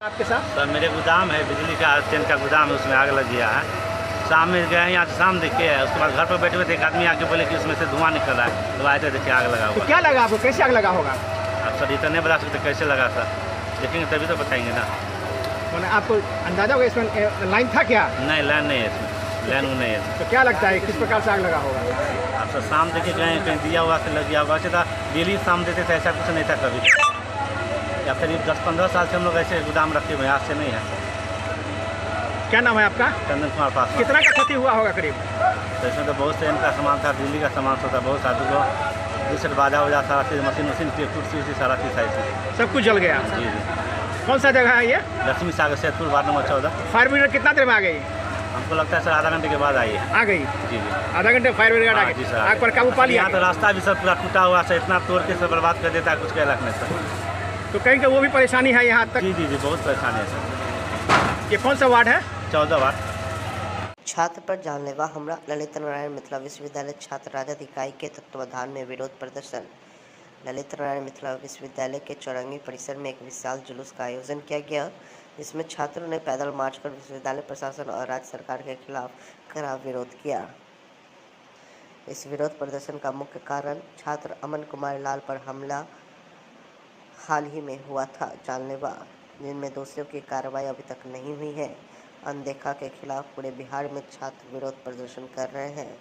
आपके साथ सर मेरे गोदाम है, बिजली का स्टैंड का गोदाम है, उसमें आग लग गया है। शाम में गए यहाँ से शाम देखे है, उसके बाद घर पर बैठे हुए थे, एक आदमी आके बोले कि उसमें से धुआं निकल रहा है, तो आए थे देखिए आग लगा हुआ। तो क्या लगा आपको, कैसे आग लगा होगा? अब सर इतना नहीं बता सकते कैसे लगा सर, देखेंगे तभी तो बताएंगे ना। मैंने आपको अंदाजा होगा इसमें लाइन था क्या? नहीं लाइन नहीं है इसमें, लाइन नहीं है। तो क्या लगता है किस प्रकार से आग लगा होगा? अब सर शाम देखे गए कहीं दिया हुआ से लग गया हुआ, था डेली शाम देते थे, ऐसा कुछ नहीं था कभी। या करीब 10-15 साल से हम लोग ऐसे गोदाम रखे हुए हैं, आज से नहीं है। क्या नाम है आपका? चंदन कुमार पास। कितना का क्षति हुआ होगा करीब? तो इसमें तो बहुत से इनका सामान था, दिल्ली का सामान था, बहुत साधु को दूसरे बाजा वजा सारा चीज़, मशीन कुर्सी सारा चीज़ था इसमें। सब कुछ जल गया? जी जी। कौन सा जगह है ये? Lakshmi Sagar Saidpur ward number 14। Fire brigade कितना देर में आ गई? हमको लगता है सर आधा घंटे के बाद आई है। आ गई? जी जी। आधा घंटे फायर ब्रिगेड आ गई, आग पर काबू पा लिया? यहाँ तो रास्ता भी सब पूरा टूटा हुआ है, इतना तोड़ के सब बर्बाद कर देता है, कुछ कह रखने सर। तो कहीं का वो भी परेशानी है यहाँ तक? जी जी जी, बहुत परेशानी है सर। ये कौन सा वार्ड है? 14 वार्ड। छात्र पर जानलेवा हमला, ललित नारायण मिथिला विश्वविद्यालय छात्र राजद इकाई के तत्वाधान में विरोध प्रदर्शन। ललित नारायण मिथिला विश्वविद्यालय के चौरंगी परिसर में एक विशाल जुलूस का आयोजन किया गया, जिसमें छात्रों ने पैदल मार्च कर विश्वविद्यालय प्रशासन और राज्य सरकार के खिलाफ कड़ा विरोध किया। इस विरोध प्रदर्शन का मुख्य कारण छात्र अमन कुमार लाल पर हमला हाल ही में हुआ था, जानलेवा, जिनमें दोषियों की कार्रवाई अभी तक नहीं हुई है। अनदेखा के खिलाफ पूरे बिहार में छात्र विरोध प्रदर्शन कर रहे हैं।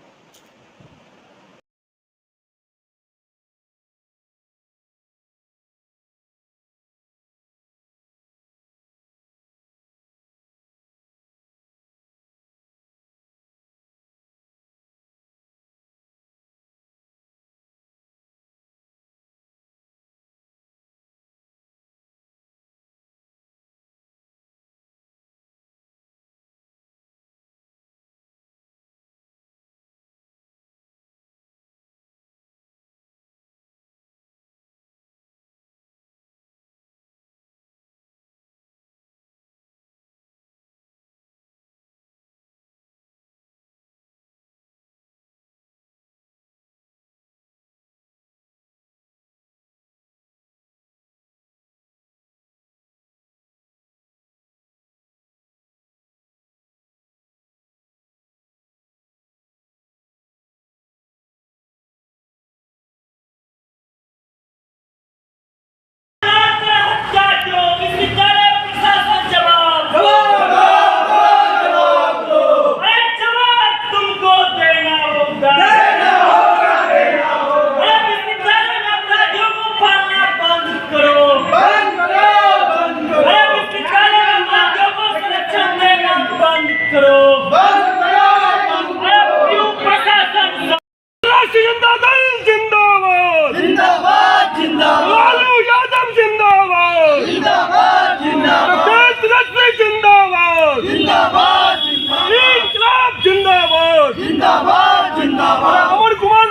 अमन कुमार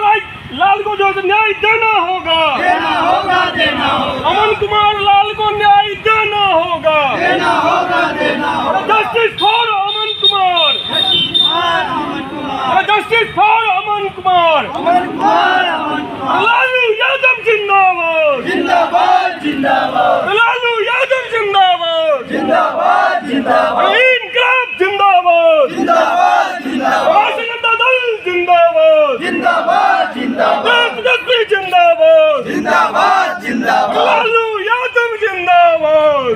लाल को जो न्याय देना होगा, अमन कुमार लाल को न्याय देना होगा, justice for Aman Kumar, justice for Aman Kumar, Lalu Yadav जिंदाबाद, लालू यादव जिंदाबाद, इंकलाब जिंदाबाद, राष्ट्रीय जनता दल जिंदाबाद, तेजस्वी जिंदाबाद, लालू यादव जिंदाबाद।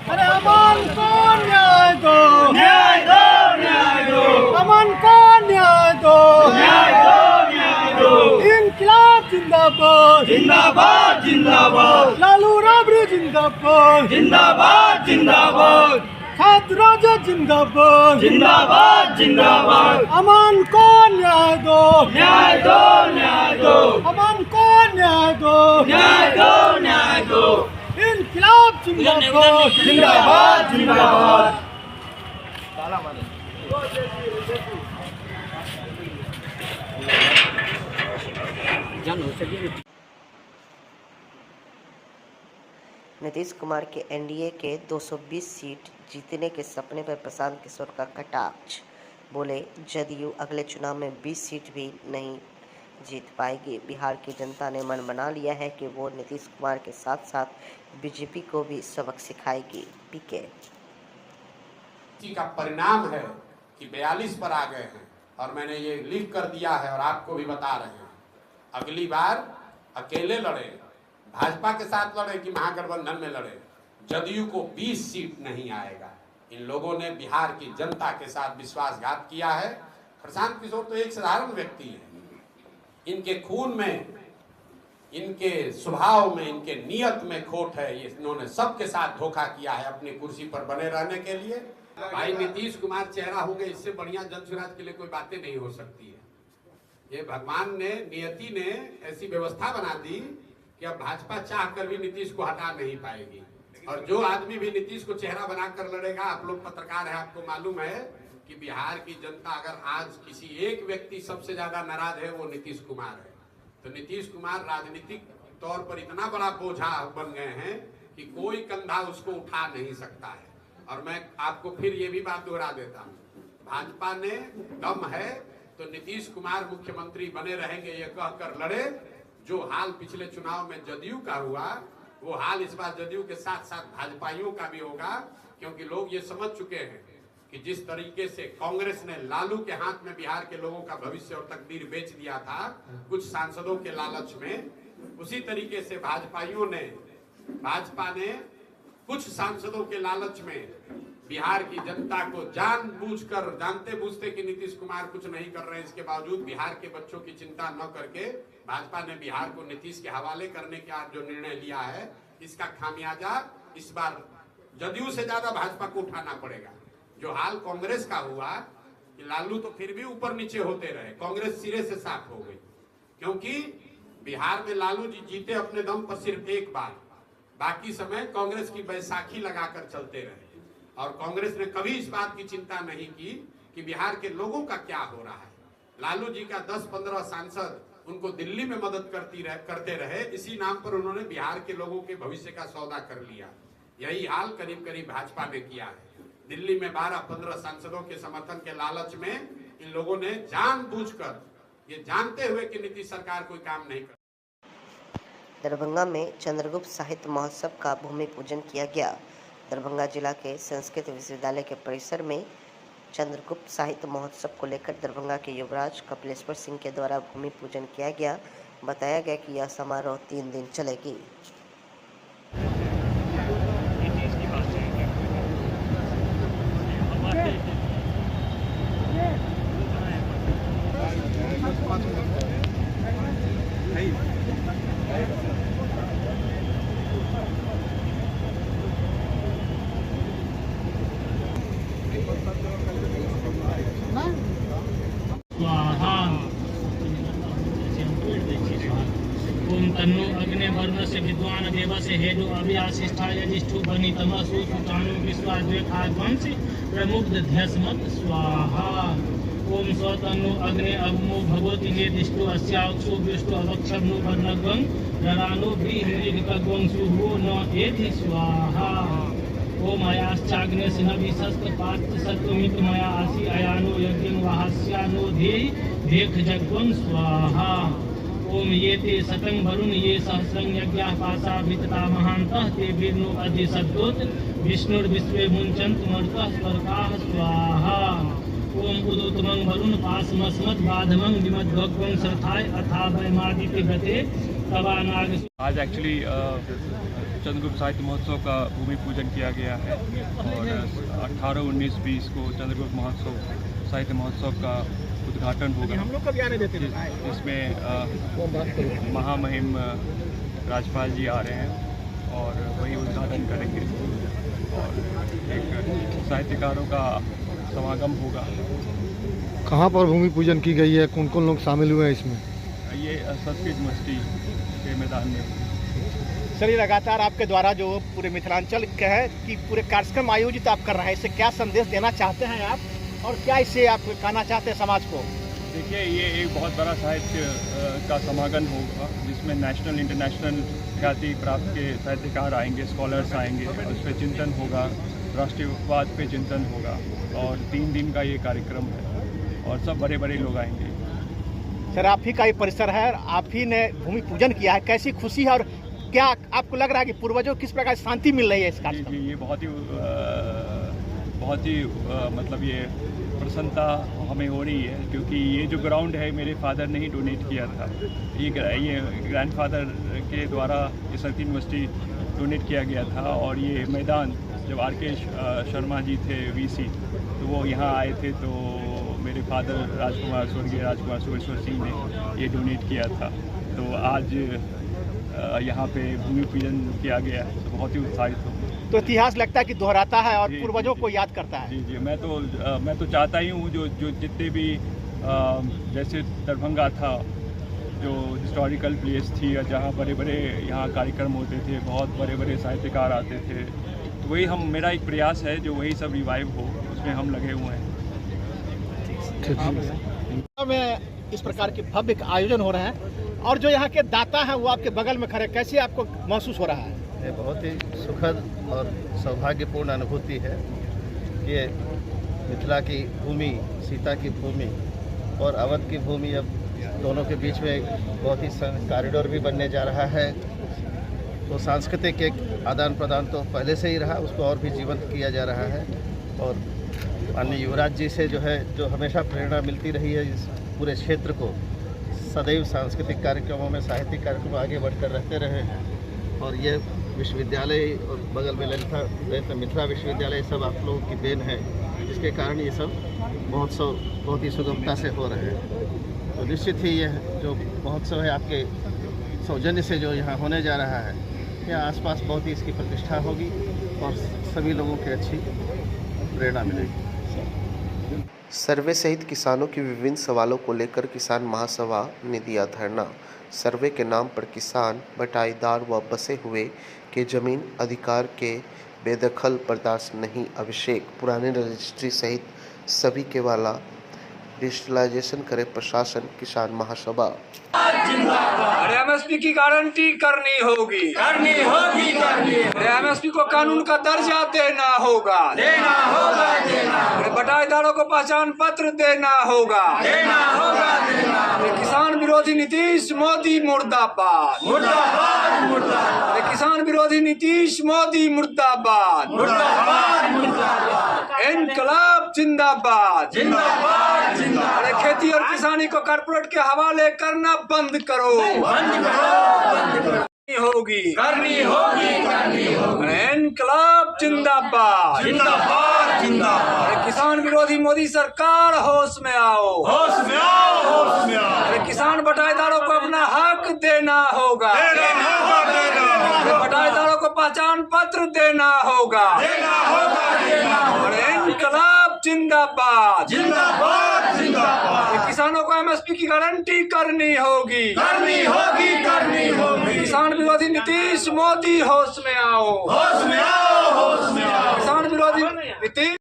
अरे अमन को न्याय दो, न्याय दो, न्याय दो, अमन को न्याय दो, न्याय दो, न्याय दो, इंकलाब जिंदाबाद, जिंदाबाद, जिंदाबाद, लालू राबड़ी जिंदाबाद, जिंदाबाद, जिंदाबाद, छात्र राजद जिंदाबाद, जिंदाबाद, जिंदाबाद, अमन को न्याय दो, न्याय दो, न्याय दो, अमन को न्याय दो, न्याय दो, न्याय दो, इंकलाब जिंदाबाद, जिंदाबाद, जिंदाबाद। नीतीश कुमार के एनडीए के 220 सीट जीतने के सपने पर प्रशांत किशोर का कटाक्ष, बोले जदयू अगले चुनाव में 20 सीट भी नहीं जीत पाएगी। बिहार की जनता ने मन बना लिया है कि वो नीतीश कुमार के साथ साथ बीजेपी को भी सबक सिखाएगी। पीके का परिणाम है कि 42 पर आ गए हैं और मैंने ये लिख कर दिया है और आपको भी बता रहे हैं, अगली बार अकेले लड़े, भाजपा के साथ लड़े कि महागठबंधन में लड़े, जदयू को 20 सीट नहीं आएगा। इन लोगों ने बिहार की जनता के साथ विश्वासघात किया है। प्रशांत किशोर तो एक साधारण व्यक्ति है, इनके खून में, इनके स्वभाव में, इनके नियत में खोट है। इन्होंने सबके साथ धोखा किया है अपनी कुर्सी पर बने रहने के लिए। भाई नीतीश कुमार चेहरा होंगे, इससे बढ़िया जनसुराज के लिए कोई बातें नहीं हो सकती है। ये भगवान ने, नियति ने ऐसी व्यवस्था बना दी कि अब भाजपा चाह कर भी नीतीश को हटा नहीं पाएगी। और जो आदमी भी नीतीश को चेहरा बनाकर लड़ेगा, आप लोग पत्रकार हैं, आपको मालूम है कि बिहार की जनता अगर आज किसी एक व्यक्ति सबसे ज्यादा नाराज है, वो नीतीश कुमार है। तो नीतीश कुमार राजनीतिक तौर पर इतना बड़ा बोझा बन गए हैं कि कोई कंधा उसको उठा नहीं सकता है। और मैं आपको फिर ये भी बात दोहरा देता हूँ, भाजपा ने दम है तो नीतीश कुमार मुख्यमंत्री बने रहेंगे ये कहकर लड़े। जो हाल पिछले चुनाव में जदयू का हुआ वो हाल इस बार जदयू के साथ साथ भाजपाइयों का भी होगा, क्योंकि लोग ये समझ चुके हैं कि जिस तरीके से कांग्रेस ने लालू के हाथ में बिहार के लोगों का भविष्य और तकदीर बेच दिया था कुछ सांसदों के लालच में, उसी तरीके से भाजपा ने कुछ सांसदों के लालच में बिहार की जनता को जानबूझकर, जानते बूझते कि नीतीश कुमार कुछ नहीं कर रहे हैं, इसके बावजूद बिहार के बच्चों की चिंता न करके भाजपा ने बिहार को नीतीश के हवाले करने का जो निर्णय लिया है, इसका खामियाजा इस बार जदयू से ज्यादा भाजपा को उठाना पड़ेगा। जो हाल कांग्रेस का हुआ कि लालू तो फिर भी ऊपर नीचे होते रहे, कांग्रेस सिरे से साफ हो गई, क्योंकि बिहार में लालू जी जीते अपने दम पर सिर्फ एक बार, बाकी समय कांग्रेस की बैसाखी लगाकर चलते रहे। और कांग्रेस ने कभी इस बात की चिंता नहीं की कि बिहार के लोगों का क्या हो रहा है। लालू जी का 10-15 सांसद उनको दिल्ली में मदद करते रहे, इसी नाम पर उन्होंने बिहार के लोगों के भविष्य का सौदा कर लिया। यही हाल करीब करीब भाजपा ने किया है। दिल्ली में 12-15 सांसदों के समर्थन के लालच में इन लोगों ने जानबूझकर, ये जानते हुए कि नीतीश सरकार कोई काम नहीं कर। दरभंगा में चंद्रगुप्त साहित्य महोत्सव का भूमि पूजन किया गया। दरभंगा जिला के संस्कृत विश्वविद्यालय के परिसर में चंद्रगुप्त साहित्य महोत्सव को लेकर दरभंगा के युवराज कपिलेश्वर सिंह के द्वारा भूमि पूजन किया गया। बताया गया कि यह समारोह 3 दिन चलेगी। ओम तन्नो अग्ने वर्णस्य विद्वान देवस्य हेदो अव्यासिष्ठाय जिष्ठु बनितमसु सुतानु विश्वाद्वेखाद्वंसि प्रमुग्धध्यस्मत् स्वाहा। ओम स्वतन्नो अग्ने अग्मो भगवति नेदिष्टु अस्याक्षु विष्णु अवक्षब्नु वर्णगं नरानो ब्रीह्मृगकगं सुहो न एति स्वाहा। ओम अयाश्चाग्ने सिनभिशस्त्र पात्र सत्वमित मया आसि अयानो यज्ञं वाहस्यानो धेहि देख जग्वं स्वाहा। ओम ये ते शतं वरुण ये सहस्रं यज्ञाः पासा वितता महान्तः ते वीर्नो अद्य सद्योत विष्णुर्विश्वे मुञ्चन्तु मरुतः स्वर्गाः स्वाहा। ओम उदोतमं वरुण पासमस्मत् बाधमं विमद्भग्वं सरथाय अथा वैमादित्य गते तवा नाग। आज एक्चुअली चंद्रगुप्त साहित्य महोत्सव का भूमि पूजन किया गया है और 18, 19, 20 को चंद्रगुप्त महोत्सव साहित्य महोत्सव का उद्घाटन होगा। हम लोग कभी आने देते हैं। इसमें महामहिम राज्यपाल जी आ रहे हैं और वही उद्घाटन करेंगे और एक साहित्यकारों का समागम होगा। कहाँ पर भूमि पूजन की गई है, कौन कौन लोग शामिल हुए हैं इसमें? ये संस्कृत यूनिवर्सिटी के मैदान में। सर, ये लगातार आपके द्वारा जो पूरे मिथिलांचल का है कि पूरे कार्यक्रम आयोजित आप कर रहे हैं, इससे क्या संदेश देना चाहते हैं आप और क्या इससे आप कहना चाहते हैं समाज को? देखिए, ये एक बहुत बड़ा साहित्य का समागम होगा जिसमें नेशनल इंटरनेशनल ख्याति प्राप्त के साहित्यकार आएंगे, स्कॉलर्स आएंगे और उस पर चिंतन होगा, राष्ट्रीयवाद पे चिंतन होगा और 3 दिन का ये कार्यक्रम है और सब बड़े बड़े लोग आएंगे। सर, आप ही का ये परिसर है, आप ही ने भूमि पूजन किया है, कैसी खुशी है और क्या आपको लग रहा है कि पूर्वजों किस प्रकार शांति मिल रही है इस कार्यक्रम? ये बहुत ही मतलब ये प्रसन्नता हमें हो रही है क्योंकि ये जो ग्राउंड है मेरे फादर ने ही डोनेट किया था। ये ग्रैंडफादर के द्वारा ये संस्कृत यूनिवर्सिटी डोनेट किया गया था और ये मैदान जब आर.के. शर्मा जी थे वीसी तो वो यहाँ आए थे तो मेरे फादर स्वर्गीय राजकुमार सुरेश्वर सिंह ने ये डोनेट किया था। तो आज यहाँ पे भूमि पूजन किया गया है तो बहुत ही उत्साहित हूँ। तो इतिहास लगता है कि दोहराता है और पूर्वजों को याद करता है। जी, मैं तो चाहता ही हूँ जो जितने भी जैसे दरभंगा था जो हिस्टोरिकल प्लेस थी जहाँ बड़े बड़े यहाँ कार्यक्रम होते थे, बहुत बड़े बड़े साहित्यकार आते थे, तो वही मेरा एक प्रयास है जो वही सब रिवाइव हो, उसमें हम लगे हुए हैं। में इस प्रकार के भव्य आयोजन हो रहे हैं और जो यहाँ के दाता हैं वो आपके बगल में खड़े, कैसे आपको महसूस हो रहा है? ये बहुत ही सुखद और सौभाग्यपूर्ण अनुभूति है कि मिथिला की भूमि, सीता की भूमि और अवध की भूमि अब दोनों के बीच में बहुत ही कॉरिडोर भी बनने जा रहा है। तो सांस्कृतिक एक आदान प्रदान तो पहले से ही रहा, उसको और भी जीवंत किया जा रहा है। और माननीय युवराज जी से जो हमेशा प्रेरणा मिलती रही है इस पूरे क्षेत्र को, सदैव सांस्कृतिक कार्यक्रमों में, साहित्यिक कार्यक्रम आगे बढ़कर रहते रहे हैं। और ये विश्वविद्यालय और बगल में ललित मिथिला विश्वविद्यालय सब आप लोगों की देन है, जिसके कारण ये सब महोत्सव बहुत ही सुगमता से हो रहे हैं। तो निश्चित ही यह जो महोत्सव है आपके सौजन्य से जो यहाँ होने जा रहा है, यहाँ आसपास बहुत ही इसकी प्रतिष्ठा होगी और सभी लोगों की अच्छी प्रेरणा मिलेगी। सर्वे सहित किसानों के विभिन्न सवालों को लेकर किसान महासभा ने दिया धरना। सर्वे के नाम पर किसान, बटाईदार व बसे हुए के जमीन अधिकार के बेदखल बर्दाश्त नहीं। अभिषेक पुराने रजिस्ट्री सहित सभी के वाला डिजिटलाइजेशन करे प्रशासन। किसान महासभा। एमएसपी की गारंटी करनी होगी, एमएसपी को कानून का दर्जा देना होगा, बटाईदारों को पहचान पत्र देना होगा, किसान विरोधी नीतीश मोदी मुर्दाबाद, किसान विरोधी नीतीश मोदी मुर्दाबाद, इनकलाब जिंदाबाद। अरे खेती और किसानी को कारपोरेट के हवाले करना बंद करो, होगी करनी होगी। इनकलाब जिंदाबाद, अरे किसान विरोधी मोदी सरकार होश में आओ, अरे किसान बटाईदारों को अपना हक देना होगा, बटाईदारों को पहचान पत्र देना होगा, अरे इनकलाब जिंदाबाद, किसानों को एमएसपी की गारंटी करनी होगी, किसान विरोधी नीतीश मोदी होश में आओ, किसान विरोधी नीतीश।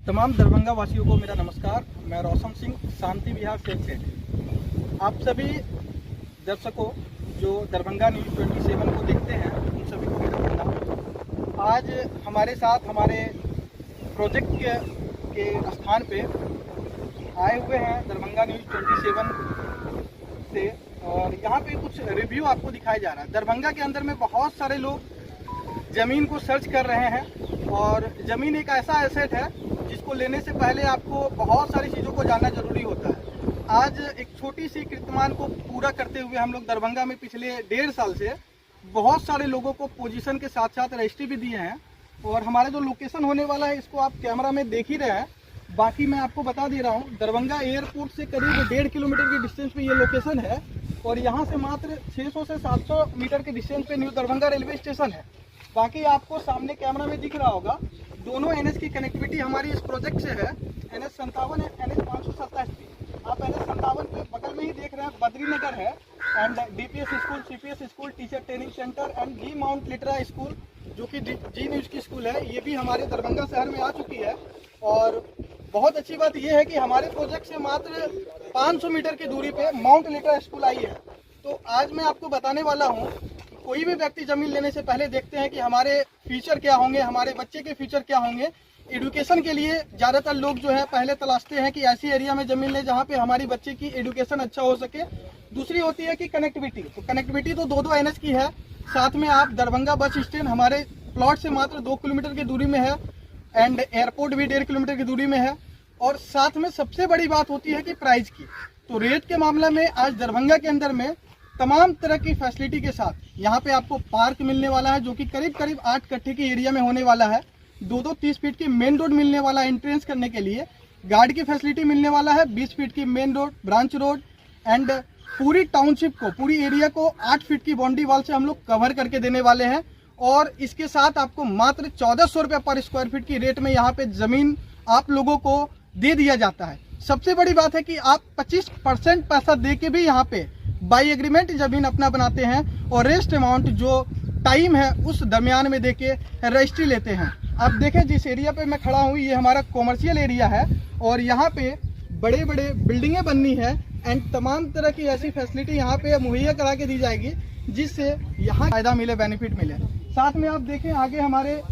तमाम दरभंगा वासियों को मेरा नमस्कार। मैं रोशन सिंह, शांति विहार सेक्रेटरी। आप सभी दर्शकों जो दरभंगा न्यूज़ 27 को देखते हैं, उन सभी को मेरा प्रणाम। आज हमारे साथ हमारे प्रोजेक्ट के स्थान पे आए हुए हैं दरभंगा न्यूज़ 27 से, और यहाँ पे कुछ रिव्यू आपको दिखाया जा रहा है। दरभंगा के अंदर में बहुत सारे लोग ज़मीन को सर्च कर रहे हैं, और ज़मीन एक ऐसा एसेट है जिसको लेने से पहले आपको बहुत सारी चीज़ों को जानना जरूरी होता है। आज एक छोटी सी कीर्तिमान को पूरा करते हुए हम लोग दरभंगा में पिछले 1.5 साल से बहुत सारे लोगों को पोजीशन के साथ साथ रजिस्ट्री भी दिए हैं, और हमारा जो लोकेशन होने वाला है इसको आप कैमरा में देख ही रहे हैं। बाकी मैं आपको बता दे रहा हूँ, दरभंगा एयरपोर्ट से करीब 1.5 किलोमीटर की डिस्टेंस पे ये लोकेशन है, और यहाँ से मात्र 600 से 700 मीटर के डिस्टेंस पे न्यू दरभंगा रेलवे स्टेशन है। बाकी आपको सामने कैमरा में दिख रहा होगा, दोनों एनएच की कनेक्टिविटी हमारी इस प्रोजेक्ट से है। NH 57 है, NH 527 भी। आप NH 57 पे बगल में ही देख रहे हैं बद्रीनगर है, and DPS school, CPS school, teacher training centre and Zee Mount Litera school, जो कि जी न्यूज की स्कूल है, ये भी हमारे दरभंगा शहर में आ चुकी है। और बहुत अच्छी बात यह है कि हमारे प्रोजेक्ट से मात्र 500 मीटर की दूरी पे माउंट लिटरा स्कूल आई है। तो आज मैं आपको बताने वाला हूँ, कोई भी व्यक्ति जमीन लेने से पहले देखते हैं कि हमारे फ्यूचर क्या होंगे, हमारे बच्चे के फ्यूचर क्या होंगे। एजुकेशन के लिए ज़्यादातर लोग जो है पहले तलाशते हैं कि ऐसी एरिया में ज़मीन ले जहाँ पे हमारी बच्चे की एजुकेशन अच्छा हो सके। दूसरी होती है कि कनेक्टिविटी। तो कनेक्टिविटी तो 2 NH की है, साथ में आप दरभंगा बस स्टैंड हमारे प्लॉट से मात्र 2 किलोमीटर की दूरी में है, एंड एयरपोर्ट भी 1.5 किलोमीटर की दूरी में है। और साथ में सबसे बड़ी बात होती है कि प्राइस की। तो रेट के मामले में आज दरभंगा के अंदर में तमाम तरह की फैसिलिटी के साथ यहाँ पे आपको पार्क मिलने वाला है, जो कि करीब करीब 8 कट्ठे की एरिया में होने वाला है। 2 30 फीट की मेन रोड मिलने वाला है एंट्रेंस करने के लिए, गार्ड की फैसिलिटी मिलने वाला है, 20 फीट की main road, branch road, and पूरी टाउनशिप को, पूरी एरिया को 8 फीट की बाउंड्री वाल से हम लोग कवर करके देने वाले हैं। और इसके साथ आपको मात्र 1400 रुपये पर स्क्वायर फीट की रेट में यहाँ पे जमीन आप लोगों को दे दिया जाता है। सबसे बड़ी बात है कि आप 25% पैसा दे के भी यहाँ पे बाई एग्रीमेंट जमीन अपना बनाते हैं और रेस्ट अमाउंट जो टाइम है उस दरमियान में देके रजिस्ट्री लेते हैं। अब देखें जिस एरिया पे मैं खड़ा हूँ ये हमारा कॉमर्शियल एरिया है और यहाँ पे बड़े बड़े बिल्डिंगें बननी है एंड तमाम तरह की ऐसी फैसिलिटी यहाँ पे मुहैया करा के दी जाएगी जिससे यहाँ फायदा मिले, बेनिफिट मिले। साथ में आप देखें आगे हमारे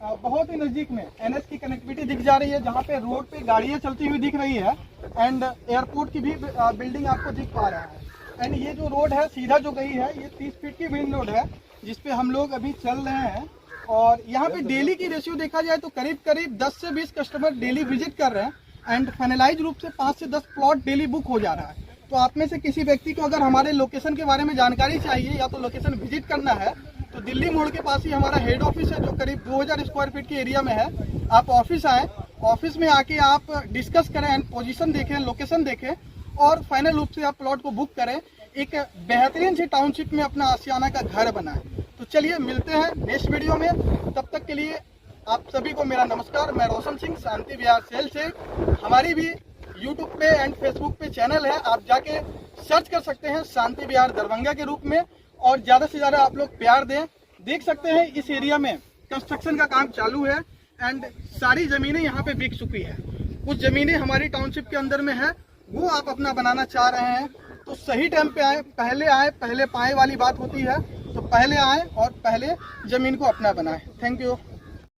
बहुत ही नज़दीक में NH की कनेक्टिविटी दिख जा रही है जहाँ पे रोड पे गाड़ियाँ चलती हुई दिख रही है एंड एयरपोर्ट की भी बिल्डिंग आपको दिख पा रहा है। एंड ये जो रोड है सीधा जो गई है ये 30 फीट की मेन रोड है जिसपे हम लोग अभी चल रहे हैं और यहाँ पे डेली की रेशियो देखा जाए तो करीब करीब 10 से 20 कस्टमर डेली विजिट कर रहे हैं एंड फाइनलाइज रूप से 5 से 10 प्लॉट डेली बुक हो जा रहा है। तो आप में से किसी व्यक्ति को अगर हमारे लोकेशन के बारे में जानकारी चाहिए या तो लोकेशन विजिट करना है तो दिल्ली मोड़ के पास ही हमारा हेड ऑफिस है जो करीब 2000 स्क्वायर फीट के एरिया में है। आप ऑफिस आए, ऑफिस में आके आप डिस्कस करें एंड पोजीशन देखें, लोकेशन देखें और फाइनल रूप से आप प्लॉट को बुक करें, एक बेहतरीन सी टाउनशिप में अपना आशियाना का घर बनाएं। तो चलिए मिलते हैं नेक्स्ट वीडियो में, तब तक के लिए आप सभी को मेरा नमस्कार। मैं रोशन सिंह, शांति विहार सेल से। हमारी भी यूट्यूब पे एंड फेसबुक पे चैनल है, आप जाके सर्च कर सकते हैं शांति विहार दरभंगा के रूप में और ज़्यादा से ज़्यादा आप लोग प्यार दें। देख सकते हैं इस एरिया में कंस्ट्रक्शन का काम चालू है एंड सारी ज़मीनें यहाँ पे बिक चुकी है। कुछ ज़मीनें हमारी टाउनशिप के अंदर में है, वो आप अपना बनाना चाह रहे हैं तो सही टाइम पे आए, पहले पाए वाली बात होती है। तो पहले आए और पहले ज़मीन को अपना बनाएं। Thank you.